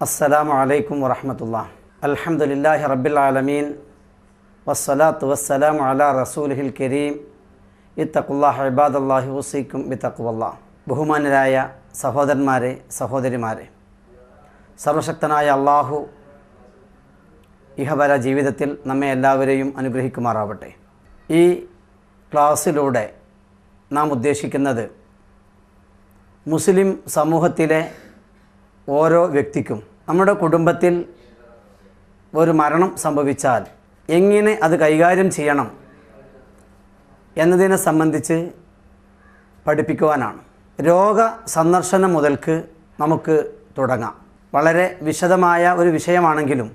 അസ്സലാമു അലൈക്കും വറഹ്മത്തുള്ളാഹി. അൽഹംദുലില്ലാഹി റബ്ബിൽ ആലമീൻ വസ്സലാത്തു വസ്സലാമു അലാ റസൂലിഹിൽ കരീം. ഇത്തഖുല്ലാഹ ഇബാദല്ലാഹി ഉസീക്കും ബിത്തഖ്വല്ലാഹ്. ബഹുമാനരായ സഹോദരന്മാരെ, സഹോദരിമാരെ, സർവശക്തനായ അള്ളാഹു ഇഹപര ജീവിതത്തിൽ നമ്മെ എല്ലാവരെയും അനുഗ്രഹിക്കുമാറാവട്ടെ. ഈ ക്ലാസ്സിലൂടെ നാം ഉദ്ദേശിക്കുന്നത് മുസ്ലിം സമൂഹത്തിലെ ഓരോ വ്യക്തിക്കും നമ്മുടെ കുടുംബത്തിൽ ഒരു മരണം സംഭവിച്ചാൽ എങ്ങനെ അത് കൈകാര്യം ചെയ്യണം എന്നതിനെ സംബന്ധിച്ച് പഠിപ്പിക്കുവാനാണ്. രോഗ സന്ദർശനം മുതൽക്ക് നമുക്ക് തുടങ്ങാം. വളരെ വിശദമായ ഒരു വിഷയമാണെങ്കിലും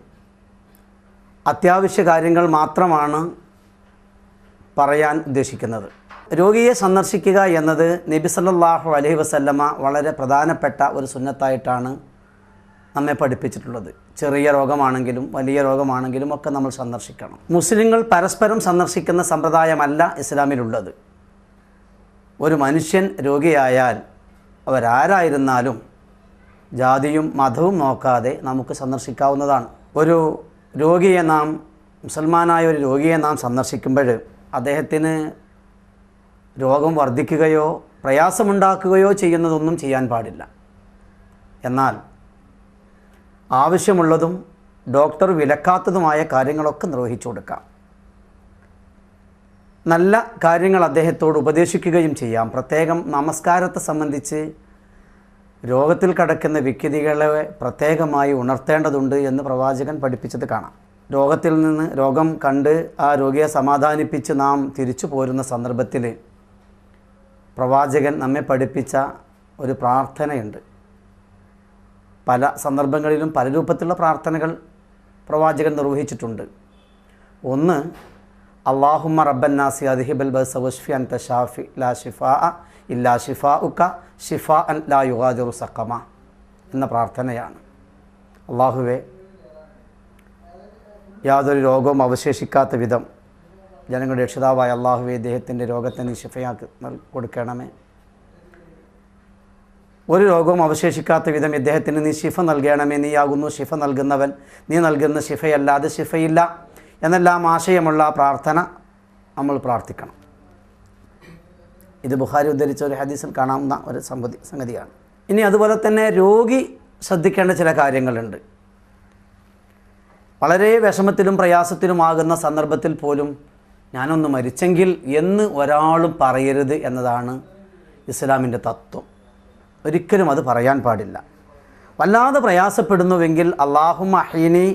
അത്യാവശ്യ കാര്യങ്ങൾ മാത്രമാണ് പറയാൻ ഉദ്ദേശിക്കുന്നത്. രോഗിയെ സന്ദർശിക്കുക എന്നത് നബി സല്ലല്ലാഹു അലൈഹി വസല്ലമ വളരെ പ്രധാനപ്പെട്ട ഒരു സുന്നത്തായിട്ടാണ് നമ്മെ പഠിപ്പിച്ചിട്ടുള്ളത്. ചെറിയ രോഗമാണെങ്കിലും വലിയ രോഗമാണെങ്കിലും ഒക്കെ നമ്മൾ സന്ദർശിക്കണം. മുസ്ലിങ്ങൾ പരസ്പരം സന്ദർശിക്കുന്ന സമ്പ്രദായമല്ല ഇസ്ലാമിലുള്ളത്. ഒരു മനുഷ്യൻ രോഗിയായാൽ അവരാരായിരുന്നാലും ജാതിയും മതവും നോക്കാതെ നമുക്ക് സന്ദർശിക്കാവുന്നതാണ്. ഒരു രോഗിയെ മുസൽമാനായ ഒരു രോഗിയെ നാം സന്ദർശിക്കുമ്പോൾ അദ്ദേഹത്തിന് രോഗം വർദ്ധിക്കുകയോ പ്രയാസമുണ്ടാക്കുകയോ ചെയ്യുന്നതൊന്നും ചെയ്യാൻ പാടില്ല. എന്നാൽ ആവശ്യമുള്ളതും ഡോക്ടർ വിലക്കാത്തതുമായ കാര്യങ്ങളൊക്കെ നിർവഹിച്ചു കൊടുക്കാം. നല്ല കാര്യങ്ങൾ അദ്ദേഹത്തോട് ഉപദേശിക്കുകയും ചെയ്യാം. പ്രത്യേകം നമസ്കാരത്തെ സംബന്ധിച്ച് രോഗത്തിൽ കിടക്കുന്ന വ്യക്തികളെ പ്രത്യേകമായി ഉണർത്തേണ്ടതുണ്ട് എന്ന് പ്രവാചകൻ പഠിപ്പിച്ചത് കാണാം. രോഗത്തിൽ നിന്ന് രോഗം കണ്ട് ആ രോഗിയെ സമാധാനിപ്പിച്ച് നാം തിരിച്ചു പോരുന്ന സന്ദർഭത്തിൽ പ്രവാചകൻ നമ്മെ പഠിപ്പിച്ച ഒരു പ്രാർത്ഥനയുണ്ട്. പല സന്ദർഭങ്ങളിലും പല രൂപത്തിലുള്ള പ്രാർത്ഥനകൾ പ്രവാചകൻ നിർവഹിച്ചിട്ടുണ്ട്. ഒന്ന്, അല്ലാഹുമ്മ റബ്ബന്നാസി അദ്ഹിബൽ ബഅസ വശ്ഫി അൻത ഷാഫി ലാ ഷിഫാഅ ഇല്ലാ ഷിഫാഉക ഷിഫാഅൻ ലാ യുഗാദിറു സഖമ എന്ന പ്രാർത്ഥനയാണ്. അല്ലാഹുവേ, യാതൊരു രോഗവും അവശേഷിക്കാത്ത വിധം ജനങ്ങളുടെ രക്ഷിതാവായ അല്ലാഹുവേ, ഇദ്ദേഹത്തിൻ്റെ രോഗത്തിന് ഷിഫയാക്കി കൊടുക്കണമേ. ഒരു രോഗവും അവശേഷിക്കാത്ത വിധം ഇദ്ദേഹത്തിന് നീ ശിഫ നൽകണമേ. നീയാകുന്നു ശിഫ നൽകുന്നവൻ, നീ നൽകുന്ന ശിഫയല്ലാതെ ശിഫയില്ല എന്നെല്ലാം ആശയമുള്ള പ്രാർത്ഥന നമ്മൾ പ്രാർത്ഥിക്കണം. ഇത് ബുഖാരി ഉദ്ധരിച്ച ഒരു ഹദീസിൽ കാണാവുന്ന ഒരു സംഗതിയാണ്. ഇനി അതുപോലെ തന്നെ രോഗി ശ്രദ്ധിക്കേണ്ട ചില കാര്യങ്ങളുണ്ട്. വളരെ വിഷമത്തിലും പ്രയാസത്തിലുമാകുന്ന സന്ദർഭത്തിൽ പോലും ഞാനൊന്ന് മരിച്ചെങ്കിൽ എന്ന് ഒരാളും പറയരുത് എന്നതാണ് ഇസ്ലാമിൻ്റെ തത്വം. ഒരിക്കലും അത് പറയാൻ പാടില്ല. വല്ലാതെ പ്രയാസപ്പെടുന്നുവെങ്കിൽ അല്ലാഹുമ്മ അഹ്യിനി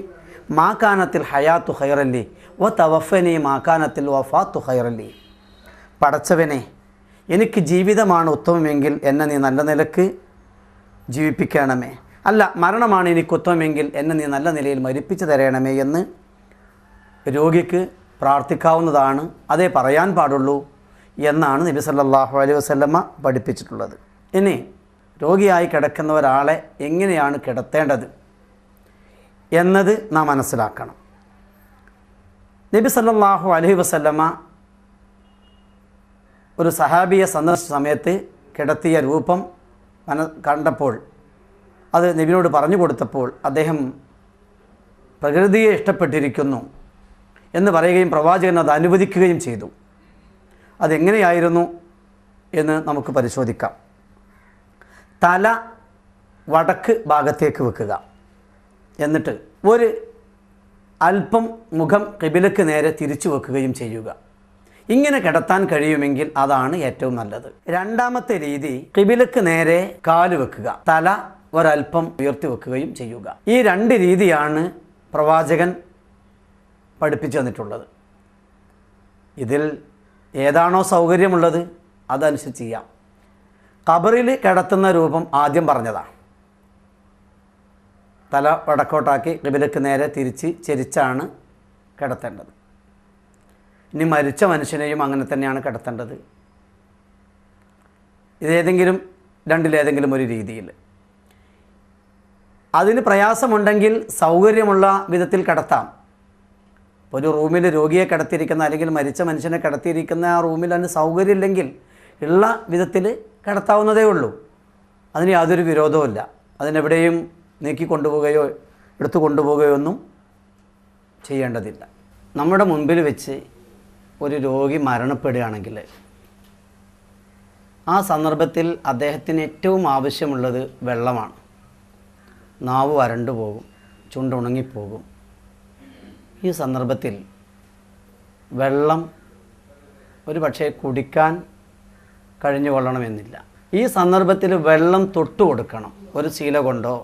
മാ കാനത്തിൽ ഹയാത്തു ഖൈറല്ലി വ തവഫനി മാ കാനത്തിൽ വഫാത്തു ഖൈറല്ലി. പടച്ചവനെ, എനിക്ക് ജീവിതമാണ് ഉത്തമമെങ്കിൽ എന്നെ നീ നല്ല നിലക്ക് ജീവിപ്പിക്കണമേ. അല്ല, മരണമാണ് എനിക്ക് ഉത്തമമെങ്കിൽ എന്നെ നീ നല്ല നിലയിൽ മരിപ്പിച്ചു തരണമേ എന്ന് രോഗിക്ക് പ്രാർത്ഥിക്കാവുന്നതാണ്. അതേ പറയാൻ പാടുള്ളൂ എന്നാണ് നബി സല്ലല്ലാഹു അലൈഹി വസല്ലമ പഠിപ്പിച്ചിട്ടുള്ളത്. ഇനി രോഗിയായി കിടക്കുന്ന ഒരാളെ എങ്ങനെയാണ് കിടത്തേണ്ടത് എന്നത് നാം മനസ്സിലാക്കണം. നബി സല്ലല്ലാഹു അലൈഹി വസല്ലമ ഒരു സഹാബിയെ സന്ദർശിച്ച സമയത്ത് കിടത്തിയ രൂപം കണ്ടപ്പോൾ, അത് നബിയോട് പറഞ്ഞു കൊടുത്തപ്പോൾ അദ്ദേഹം പ്രകൃതിയെ ഇഷ്ടപ്പെട്ടിരിക്കുന്നു എന്ന് പറയുകയും പ്രവാചകൻ അത് അനുവദിക്കുകയും ചെയ്തു. അതെങ്ങനെയായിരുന്നു എന്ന് നമുക്ക് പരിശോധിക്കാം. തല വടക്ക് ഭാഗത്തേക്ക് വെക്കുക. എന്നിട്ട് ഒരു അല്പം മുഖം ഖിബിലക്ക് നേരെ തിരിച്ചു വെക്കുകയും ചെയ്യുക. ഇങ്ങനെ കിടത്താൻ കഴിയുമെങ്കിൽ അതാണ് ഏറ്റവും നല്ലത്. രണ്ടാമത്തെ രീതി, ഖിബിലക്ക് നേരെ കാല് വെക്കുക, തല ഒരൽപ്പം ഉയർത്തി വെക്കുകയും ചെയ്യുക. ഈ രണ്ട് രീതിയാണ് പ്രവാചകൻ പഠിപ്പിച്ചു തന്നിട്ടുള്ളത്. ഇതിൽ ഏതാണോ സൗകര്യമുള്ളത് അതനുസരിച്ച് ചെയ്യാം. ഖബറിൽ കിടത്തുന്ന രൂപം ആദ്യം പറഞ്ഞതാണ്. തല വടക്കോട്ടാക്കി ഖിബിലക്ക് നേരെ ചെരിച്ചാണ് കിടത്തേണ്ടത്. ഇനി മരിച്ച മനുഷ്യനെയും അങ്ങനെ തന്നെയാണ് കിടത്തേണ്ടത്. ഇതേതെങ്കിലും രണ്ടിലേതെങ്കിലും ഒരു രീതിയിൽ. അതിന് പ്രയാസമുണ്ടെങ്കിൽ സൗകര്യമുള്ള വിധത്തിൽ കിടത്താം. ഒരു റൂമിൽ രോഗിയെ കിടത്തിയിരിക്കുന്ന അല്ലെങ്കിൽ മരിച്ച മനുഷ്യനെ കിടത്തിയിരിക്കുന്ന ആ റൂമിൽ അതിന് സൗകര്യമില്ലെങ്കിൽ ഉള്ള വിധത്തിൽ കിടത്താവുന്നതേ ഉള്ളൂ. അതിന് യാതൊരു വിരോധവുമില്ല. അതിനെവിടെയും നീക്കി കൊണ്ടുപോവുകയോ എടുത്തു കൊണ്ടുപോവുകയോ ഒന്നും ചെയ്യേണ്ടതില്ല. നമ്മുടെ മുൻപിൽ വെച്ച് ഒരു രോഗി മരണപ്പെടുകയാണെങ്കിൽ ആ സന്ദർഭത്തിൽ അദ്ദേഹത്തിന് ഏറ്റവും ആവശ്യമുള്ളത് വെള്ളമാണ്. നാവ് വരണ്ടു പോകും, ചുണ്ടുണങ്ങിപ്പോകും. ഈ സന്ദർഭത്തിൽ വെള്ളം ഒരു പക്ഷേ കുടിക്കാൻ കഴിഞ്ഞു കൊള്ളണമെന്നില്ല. ഈ സന്ദർഭത്തിൽ വെള്ളം തൊട്ട് കൊടുക്കണം. ഒരു ശീല കൊണ്ടോ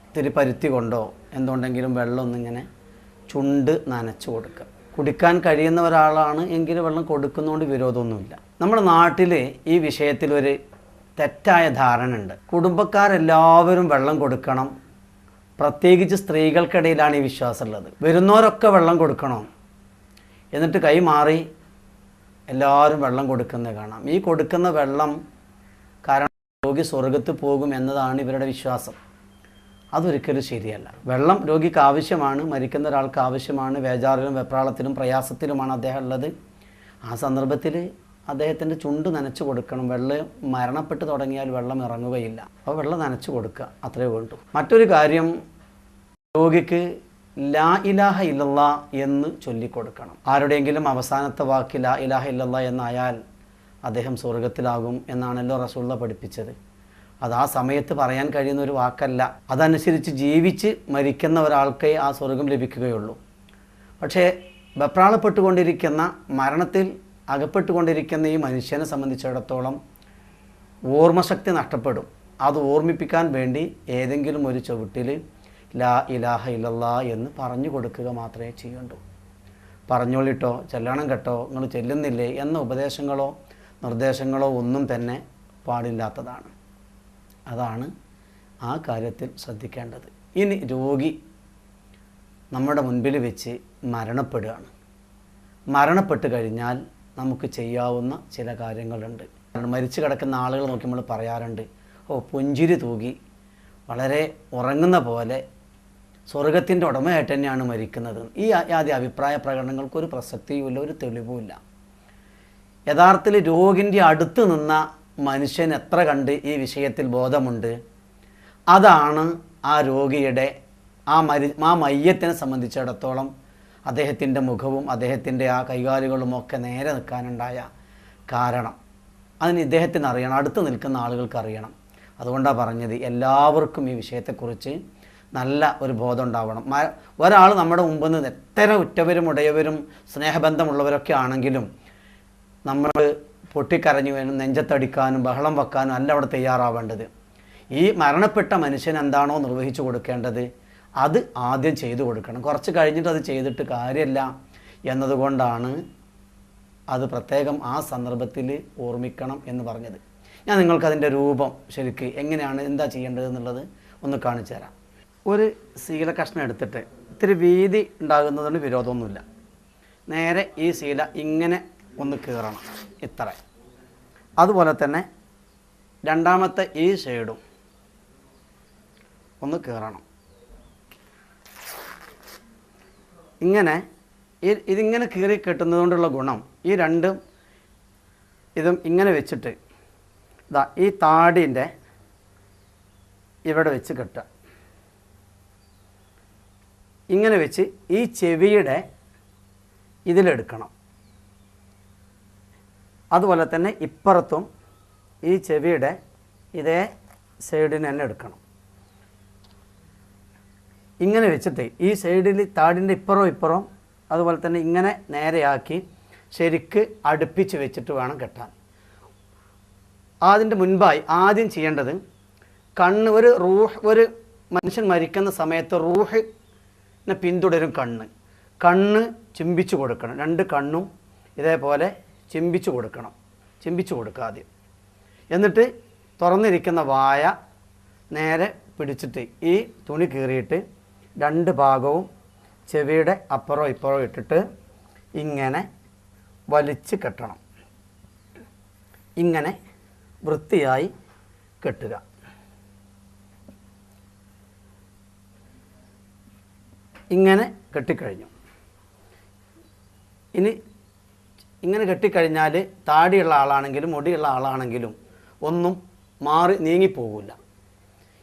ഇത്തിരി പരുത്തി കൊണ്ടോ എന്തുകൊണ്ടെങ്കിലും വെള്ളം ഒന്നിങ്ങനെ ചുണ്ട് നനച്ചു കൊടുക്കുക. കുടിക്കാൻ കഴിയുന്ന ഒരാളാണ് എങ്കിൽ വെള്ളം കൊടുക്കുന്നതുകൊണ്ട് വിരോധമൊന്നുമില്ല. നമ്മുടെ നാട്ടിൽ ഈ വിഷയത്തിൽ ഒരു തെറ്റായ ധാരണ ഉണ്ട്. കുടുംബക്കാരെല്ലാവരും വെള്ളം കൊടുക്കണം, പ്രത്യേകിച്ച് സ്ത്രീകൾക്കിടയിലാണ് ഈ വിശ്വാസമുള്ളത്. വരുന്നവരൊക്കെ വെള്ളം കൊടുക്കണം, എന്നിട്ട് കൈ മാറി എല്ലാവരും വെള്ളം കൊടുക്കുന്നത് കാണാം. ഈ കൊടുക്കുന്ന വെള്ളം കാരണം രോഗി സ്വർഗത്ത് പോകും എന്നതാണ് ഇവരുടെ വിശ്വാസം. അതൊരിക്കലും ശരിയല്ല. വെള്ളം രോഗിക്ക് ആവശ്യമാണ്, മരിക്കുന്ന ഒരാൾക്ക് ആവശ്യമാണ്. വേജാറിലും വെപ്രാളത്തിലും പ്രയാസത്തിലുമാണ് അദ്ദേഹം ഉള്ളത്. ആ സന്ദർഭത്തിൽ അദ്ദേഹത്തിൻ്റെ ചുണ്ട് നനച്ചു കൊടുക്കണം. വെള്ളം മരണപ്പെട്ട് തുടങ്ങിയാൽ വെള്ളം ഇറങ്ങുകയില്ല. അപ്പോൾ വെള്ളം നനച്ചു കൊടുക്കുക, അത്രയേ വേണ്ടൂ. മറ്റൊരു കാര്യം, രോഗിക്ക് ലാ ഇലാഹ ഇല്ലല്ലാ എന്ന് ചൊല്ലിക്കൊടുക്കണം. ആരുടെയെങ്കിലും അവസാനത്തെ വാക്ക് ലാ ഇലാഹ ഇല്ലല്ലാ എന്നായാൽ അദ്ദേഹം സ്വർഗത്തിലാകും എന്നാണല്ലോ റസൂലുള്ളാഹി പഠിപ്പിച്ചത്. അത് ആ സമയത്ത് പറയാൻ കഴിയുന്ന ഒരു വാക്കല്ല. അതനുസരിച്ച് ജീവിച്ച് മരിക്കുന്ന ഒരാൾക്കേ ആ സ്വർഗം ലഭിക്കുകയുള്ളൂ. പക്ഷേ വെപ്രാളപ്പെട്ടുകൊണ്ടിരിക്കുന്ന, മരണത്തിൽ അകപ്പെട്ടുകൊണ്ടിരിക്കുന്ന ഈ മനുഷ്യനെ സംബന്ധിച്ചിടത്തോളം ഓർമ്മശക്തി നഷ്ടപ്പെടും. അത് ഓർമ്മിപ്പിക്കാൻ വേണ്ടി ഏതെങ്കിലും ഒരു ചുവട്ടിൽ ലാ ഇലാഹ ഇല്ലല്ലാ എന്ന് പറഞ്ഞു കൊടുക്കുക മാത്രമേ ചെയ്യണ്ടൂ. പറഞ്ഞോളിട്ടോ, ചെല്ലണം കേട്ടോ, നിങ്ങൾ ചെല്ലുന്നില്ലേ എന്ന ഉപദേശങ്ങളോ നിർദ്ദേശങ്ങളോ ഒന്നും തന്നെ പാടില്ലാത്തതാണ്. അതാണ് ആ കാര്യത്തിൽ ശ്രദ്ധിക്കേണ്ടത്. ഇനി രോഗി നമ്മുടെ മുൻപിൽ വെച്ച് മരണപ്പെടുകയാണ്. മരണപ്പെട്ട് കഴിഞ്ഞാൽ നമുക്ക് ചെയ്യാവുന്ന ചില കാര്യങ്ങളുണ്ട്. മരിച്ചു കിടക്കുന്ന ആളുകൾ നോക്കി നമ്മൾ പറയാറുണ്ട്, പുഞ്ചിരി തൂകി വളരെ ഉറങ്ങുന്ന പോലെ സ്വർഗത്തിൻ്റെ ഉടമയായിട്ട് തന്നെയാണ് മരിക്കുന്നത്. ഈ ആദ്യ അഭിപ്രായ പ്രകടനങ്ങൾക്കൊരു പ്രസക്തിയുമില്ല, ഒരു തെളിവുമില്ല. യഥാർത്ഥത്തിൽ രോഗിൻ്റെ അടുത്ത് നിന്ന മനുഷ്യൻ എത്ര കണ്ട് ഈ വിഷയത്തിൽ ബോധമുണ്ട്, അതാണ് ആ രോഗിയുടെ ആ മയ്യത്തിനെ സംബന്ധിച്ചിടത്തോളം അദ്ദേഹത്തിൻ്റെ മുഖവും അദ്ദേഹത്തിൻ്റെ ആ കൈകാലുകളും ഒക്കെ നേരെ നിൽക്കാനുണ്ടായ കാരണം. അതിന് ഇദ്ദേഹത്തിന് അറിയണം, അടുത്ത് നിൽക്കുന്ന ആളുകൾക്ക് അറിയണം. അതുകൊണ്ടാണ് പറഞ്ഞത്, എല്ലാവർക്കും ഈ വിഷയത്തെക്കുറിച്ച് നല്ല ഒരു ബോധം ഉണ്ടാവണം. ഒരാൾ നമ്മുടെ മുമ്പിൽ നിന്ന് എത്ര ഉറ്റവരും ഉടയവരും സ്നേഹബന്ധമുള്ളവരൊക്കെ ആണെങ്കിലും നമ്മൾ പൊട്ടിക്കരഞ്ഞു വേണം നെഞ്ചത്തടിക്കാനും ബഹളം വെക്കാനും അല്ല അവിടെ തയ്യാറാവേണ്ടത്. ഈ മരണപ്പെട്ട മനുഷ്യൻ എന്താണോ നിർവഹിച്ചു കൊടുക്കേണ്ടത് അത് ആദ്യം ചെയ്തു കൊടുക്കണം. കുറച്ച് കഴിഞ്ഞിട്ട് അത് ചെയ്തിട്ട് കാര്യമില്ല എന്നതുകൊണ്ടാണ് അത് പ്രത്യേകം ആ സന്ദർഭത്തിൽ ഓർമ്മിക്കണം എന്ന് പറഞ്ഞത്. ഞാൻ നിങ്ങൾക്കതിൻ്റെ രൂപം ശരിക്ക് എങ്ങനെയാണ് എന്താ ചെയ്യേണ്ടത് എന്നുള്ളത് ഒന്ന് കാണിച്ചു തരാം. ഒരു ശീല കഷ്ണം എടുത്തിട്ട് ഇത്തിരി വീതി ഉണ്ടാകുന്നതുകൊണ്ട് വിരോധമൊന്നുമില്ല. നേരെ ഈ ശീല ഇങ്ങനെ ഒന്ന് കീറണം, ഇത്ര. അതുപോലെ തന്നെ രണ്ടാമത്തെ ഈ ഷെയ്ഡും ഒന്ന് കീറണം. ഇങ്ങനെ ഇതിങ്ങനെ കീറി കെട്ടുന്നതുകൊണ്ടുള്ള ഗുണം, ഈ രണ്ടും ഇതും ഇങ്ങനെ വെച്ചിട്ട് ഇതാ ഈ താടിൻ്റെ ഇവിടെ വെച്ച് കെട്ടുക. ഇങ്ങനെ വെച്ച് ഈ ചെവിയുടെ ഇതിലെടുക്കണം. അതുപോലെ തന്നെ ഇപ്പുറത്തും ഈ ചെവിയുടെ ഇതേ സൈഡിന് തന്നെ എടുക്കണം. ഇങ്ങനെ വെച്ചിട്ട് ഈ സൈഡിൽ താടിൻ്റെ ഇപ്പുറം അതുപോലെ തന്നെ ഇങ്ങനെ നേരെയാക്കി ശരിക്ക് അടുപ്പിച്ച് വെച്ചിട്ട് വേണം കെട്ടാൻ. അതിൻ്റെ മുൻപായി ആദ്യം ചെയ്യേണ്ടത് കണ്ണ്, ഒരു മനുഷ്യൻ മരിക്കുന്ന സമയത്ത് റൂഹിനെ പിന്തുടരും കണ്ണ് ചിമ്പിച്ചു കൊടുക്കണം. രണ്ട് കണ്ണും ഇതേപോലെ ചിമ്പിച്ചു കൊടുക്കുക ആദ്യം. എന്നിട്ട് തുറന്നിരിക്കുന്ന വായ നേരെ പിടിച്ചിട്ട് ഈ തുണി കീറിയിട്ട് രണ്ട് ഭാഗവും ചെവിയുടെ അപ്പുറം ഇപ്പുറം ഇട്ടിട്ട് ഇങ്ങനെ വലിച്ച് കെട്ടണം. ഇങ്ങനെ വൃത്തിയായി കെട്ടുക. ഇങ്ങനെ കെട്ടിക്കഴിഞ്ഞു. ഇനി ഇങ്ങനെ കെട്ടിക്കഴിഞ്ഞാൽ താടിയുള്ള ആളാണെങ്കിലും മുടിയുള്ള ആളാണെങ്കിലും ഒന്നും നീങ്ങിപ്പോകില്ല.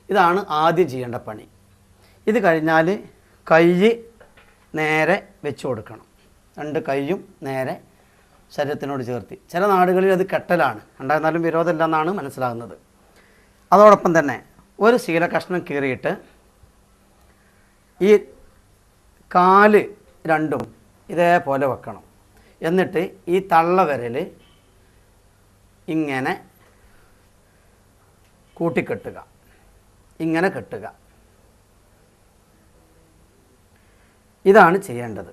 ഇതാണ് ആദ്യം ചെയ്യേണ്ട പണി. ഇത് കഴിഞ്ഞാൽ കൈ നേരെ വെച്ച് കൊടുക്കണം. 2 കൈയും നേരെ ശരീരത്തിനോട് ചേർത്തി. ചില നാടുകളിൽ അത് കെട്ടലാണ്, ഉണ്ടായിരുന്നാലും വിരോധമില്ല എന്നാണ് മനസ്സിലാകുന്നത്. അതോടൊപ്പം തന്നെ ഒരു ശീല കഷ്ണം കീറിയിട്ട് ഈ കാല് രണ്ടും ഇതേപോലെ വെക്കണം. എന്നിട്ട് ഈ തള്ളവിരൽ ഇങ്ങനെ കൂട്ടിക്കെട്ടുക, ഇങ്ങനെ കെട്ടുക. ഇതാണ് ചെയ്യേണ്ടത്.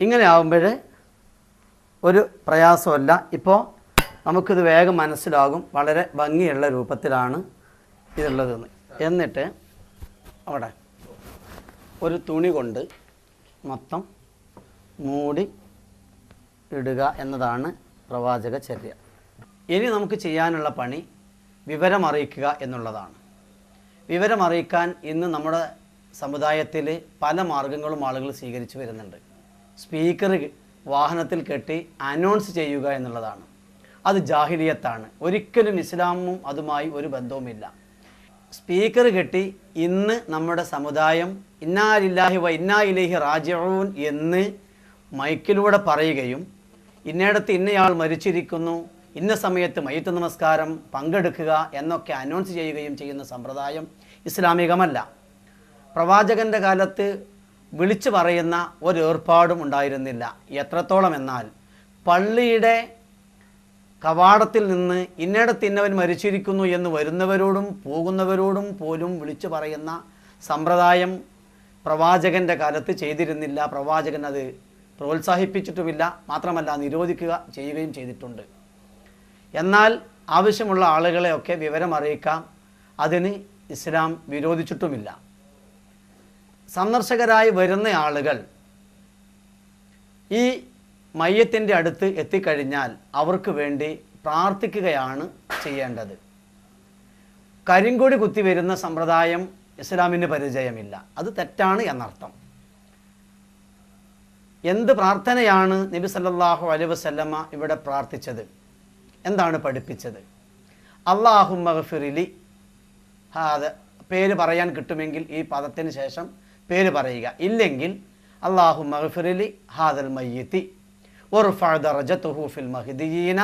ഇങ്ങനെ ആകുമ്പോൾ ഒരു പ്രയാസമല്ല. ഇപ്പോൾ നമുക്കിത് വേഗം മനസ്സിലാകും, വളരെ ഭംഗിയുള്ള രൂപത്തിലാണ് ഇതുള്ളതെന്ന്. എന്നിട്ട് അവിടെ ഒരു തുണി കൊണ്ട് മൊത്തം മൂടി ഇടുക എന്നതാണ് പ്രവാചക ചര്യ. ഇനി നമുക്ക് ചെയ്യാനുള്ള പണി വിവരമറിയിക്കുക എന്നുള്ളതാണ്. വിവരമറിയിക്കാൻ ഇന്ന് നമ്മുടെ സമുദായത്തിൽ പല മാർഗങ്ങളും ആളുകൾ സ്വീകരിച്ചു വരുന്നുണ്ട്. സ്പീക്കർ വാഹനത്തിൽ കെട്ടി അനൗൺസ് ചെയ്യുക എന്നുള്ളതാണ്. അത് ജാഹിലിയത്താണ്. ഒരിക്കലും ഇസ്ലാമും അതുമായി ഒരു ബന്ധവുമില്ല. സ്പീക്കർ കെട്ടി ഇന്ന് നമ്മുടെ സമുദായം ഇന്നാ ലില്ലാഹി വ ഇന്നാ ഇലൈഹി റാജിഊൻ എന്ന് മൈക്കിലൂടെ പറയുകയും ഇന്നയിടത്ത് ഇന്നയാൾ മരിച്ചിരിക്കുന്നു, ഇന്ന സമയത്ത് മയ്യിത്ത് നമസ്കാരം പങ്കെടുക്കുക എന്നൊക്കെ അനൗൺസ് ചെയ്യുകയും ചെയ്യുന്ന സമ്പ്രദായം ഇസ്ലാമികമല്ല. പ്രവാചകൻ്റെ കാലത്ത് വിളിച്ചു പറയുന്ന ഒരു ഏർപ്പാടും ഉണ്ടായിരുന്നില്ല. എത്രത്തോളം എന്നാൽ പള്ളിയുടെ കവാടത്തിൽ നിന്ന് ഇന്നയിടത്ത് ഇന്നവൻ മരിച്ചിരിക്കുന്നു എന്ന് വരുന്നവരോടും പോകുന്നവരോടും പോലും വിളിച്ചു പറയുന്ന സമ്പ്രദായം പ്രവാചകൻ്റെ കാലത്ത് ചെയ്തിരുന്നില്ല. പ്രവാചകൻ അത് പ്രോത്സാഹിപ്പിച്ചിട്ടുമില്ല, മാത്രമല്ല നിരോധിക്കുക ചെയ്യുകയും ചെയ്തിട്ടുണ്ട്. എന്നാൽ ആവശ്യമുള്ള ആളുകളെയൊക്കെ വിവരം അറിയിക്കാം, അതിന് ഇസ്ലാം വിരോധിച്ചിട്ടുമില്ല. സന്ദർശകരായി വരുന്ന ആളുകൾ ഈ മയ്യത്തിൻ്റെ അടുത്ത് എത്തിക്കഴിഞ്ഞാൽ അവർക്ക് വേണ്ടി പ്രാർത്ഥിക്കുകയാണ് ചെയ്യേണ്ടത്. കരിങ്കൊടി കുത്തി വരുന്ന സമ്പ്രദായം ഇസ്ലാമിന് പരിചയമില്ല, അത് തെറ്റാണ് എന്നർത്ഥം. എന്ത് പ്രാർത്ഥനയാണ് നബി സല്ലല്ലാഹു അലൈഹി വസല്ലമ ഇവിടെ പ്രാർത്ഥിച്ചത്? എന്താണ് പഠിപ്പിച്ചത്? അല്ലാഹുമ്മ ഗഫിർലി, അത് പേര് പറയാൻ കിട്ടുമെങ്കിൽ ഈ പദത്തിന് ശേഷം പേര് പറയുക, ഇല്ലെങ്കിൽ അല്ലാഹുമ്മ ഗഫിർലി ഹാദൽ മയ്യിത്തി വർഫഅ ദറജതഹു ഫിൽ മഹ്ദിയീന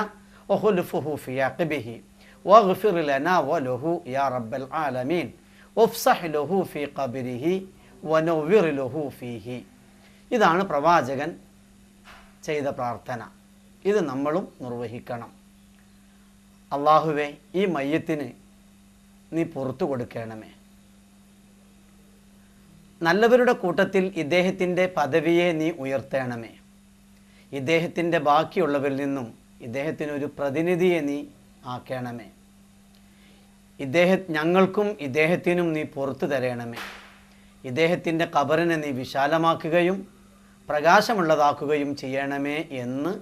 വഖുൽഫുഹു ഫി അഖബിഹി വഗ്ഫിർ ലനാ വലഹു യാ റബ്ബൽ ആലമീൻ വഫ്സഹ് ലഹു ഫി ഖബ്രിഹി വനവ്വിർ ലഹു ഫീഹി. ഇതാണ് പ്രവാചകൻ ചെയ്ത പ്രാർത്ഥന. ഇത് നമ്മളും നിർവഹിക്കണം. അല്ലാഹുവേ, ഈ മയ്യത്തിന് നീ പുറത്തു കൊടുക്കണമേ. നല്ലവരുടെ കൂട്ടത്തിൽ ഇദ്ദേഹത്തിൻ്റെ പദവിയെ നീ ഉയർത്തണമേ. ഇദ്ദേഹത്തിൻ്റെ ബാക്കിയുള്ളവരിൽ നിന്നും ഇദ്ദേഹത്തിനൊരു പ്രതിനിധിയെ നീ ആക്കണമേ. ഞങ്ങൾക്കും ഇദ്ദേഹത്തിനും നീ പുറത്തു തരണമേ. ഇദ്ദേഹത്തിൻ്റെ ഖബറിനെ നീ വിശാലമാക്കുകയും പ്രകാശമുള്ളതാക്കുകയും ചെയ്യണമേ എന്ന്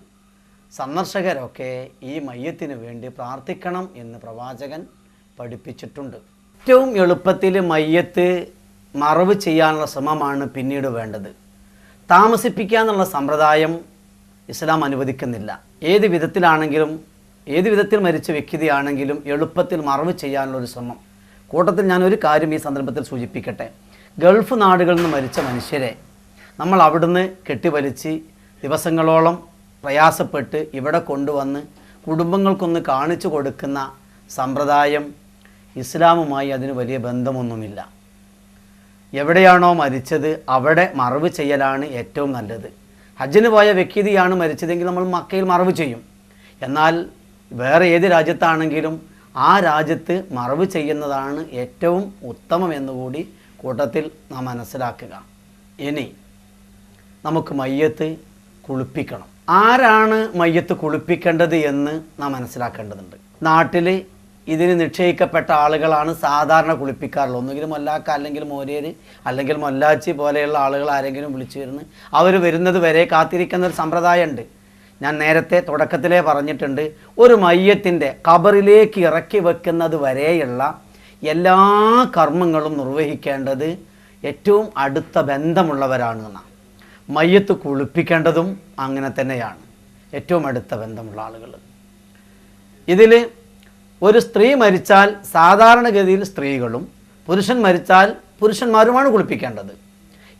സന്ദർശകരൊക്കെ ഈ മയ്യത്തിന് വേണ്ടി പ്രാർത്ഥിക്കണം എന്ന് പ്രവാചകൻ പഠിപ്പിച്ചിട്ടുണ്ട്. ഏറ്റവും എളുപ്പത്തിൽ മയ്യത്ത് മറവ് ചെയ്യാനുള്ള ശ്രമമാണ് പിന്നീട് വേണ്ടത്. താമസിപ്പിക്കുക എന്നുള്ള സമ്പ്രദായം ഇസ്ലാം അനുവദിക്കുന്നില്ല. ഏത് വിധത്തിൽ മരിച്ച വ്യക്തിയാണെങ്കിലും എളുപ്പത്തിൽ മറവ് ചെയ്യാനുള്ളൊരു ശ്രമം. കൂട്ടത്തിൽ ഞാനൊരു കാര്യം ഈ സന്ദർഭത്തിൽ സൂചിപ്പിക്കട്ടെ. ഗൾഫ് നാടുകളിൽ നിന്ന് മരിച്ച മനുഷ്യരെ നമ്മൾ അവിടുന്ന് കെട്ടിവലിച്ച് ദിവസങ്ങളോളം പ്രയാസപ്പെട്ട് ഇവിടെ കൊണ്ടുവന്ന് കുടുംബങ്ങൾക്കൊന്ന് കാണിച്ചു കൊടുക്കുന്ന സമ്പ്രദായം ഇസ്ലാമുമായി അതിന് വലിയ ബന്ധമൊന്നുമില്ല. എവിടെയാണോ മരിച്ചത് അവിടെ മറവ് ചെയ്യലാണ് ഏറ്റവും നല്ലത്. ഹജ്ജിന് പോയ വ്യക്തിയാണ് മരിച്ചതെങ്കിൽ നമ്മൾ മക്കയിൽ മറവ് ചെയ്യും. എന്നാൽ വേറെ ഏത് രാജ്യത്താണെങ്കിലും ആ രാജ്യത്ത് മറവ് ചെയ്യുന്നതാണ് ഏറ്റവും ഉത്തമം എന്നുകൂടി കൂട്ടത്തിൽ നാം മനസ്സിലാക്കുക. ഇനി നമുക്ക് മയ്യത്ത് കുളിപ്പിക്കണം. ആരാണ് മയ്യത്ത് കുളിപ്പിക്കേണ്ടത് എന്ന് നാം മനസ്സിലാക്കേണ്ടതുണ്ട്. നാട്ടിൽ ഇതിന് നിശ്ചയിക്കപ്പെട്ട ആളുകളാണ് സാധാരണ കുളിപ്പിക്കാറുള്ളത്. ഒന്നുകിൽ മൊല്ലാക്ക, അല്ലെങ്കിൽ മോരേര്, അല്ലെങ്കിൽ മൊല്ലാച്ചി പോലെയുള്ള ആളുകൾ ആരെങ്കിലും വിളിച്ചു വരുന്നു. അവർ വരുന്നത് വരെ കാത്തിരിക്കുന്ന ഒരു സമ്പ്രദായമുണ്ട്. ഞാൻ നേരത്തെ തുടക്കത്തിലേ പറഞ്ഞിട്ടുണ്ട്, ഒരു മയ്യത്തിൻ്റെ ഖബറിലേക്ക് ഇറക്കി വെക്കുന്നത് വരെയുള്ള എല്ലാ കർമ്മങ്ങളും നിർവഹിക്കേണ്ടത് ഏറ്റവും അടുത്ത ബന്ധമുള്ളവരാണ് എന്നാണ്. മയ്യത്ത് കുളിപ്പിക്കേണ്ടതും അങ്ങനെ തന്നെയാണ്, ഏറ്റവും അടുത്ത ബന്ധമുള്ള ആളുകൾ. ഇതിൽ ഒരു സ്ത്രീ മരിച്ചാൽ സാധാരണഗതിയിൽ സ്ത്രീകളും, പുരുഷൻ മരിച്ചാൽ പുരുഷന്മാരുമാണ് കുളിപ്പിക്കേണ്ടത്.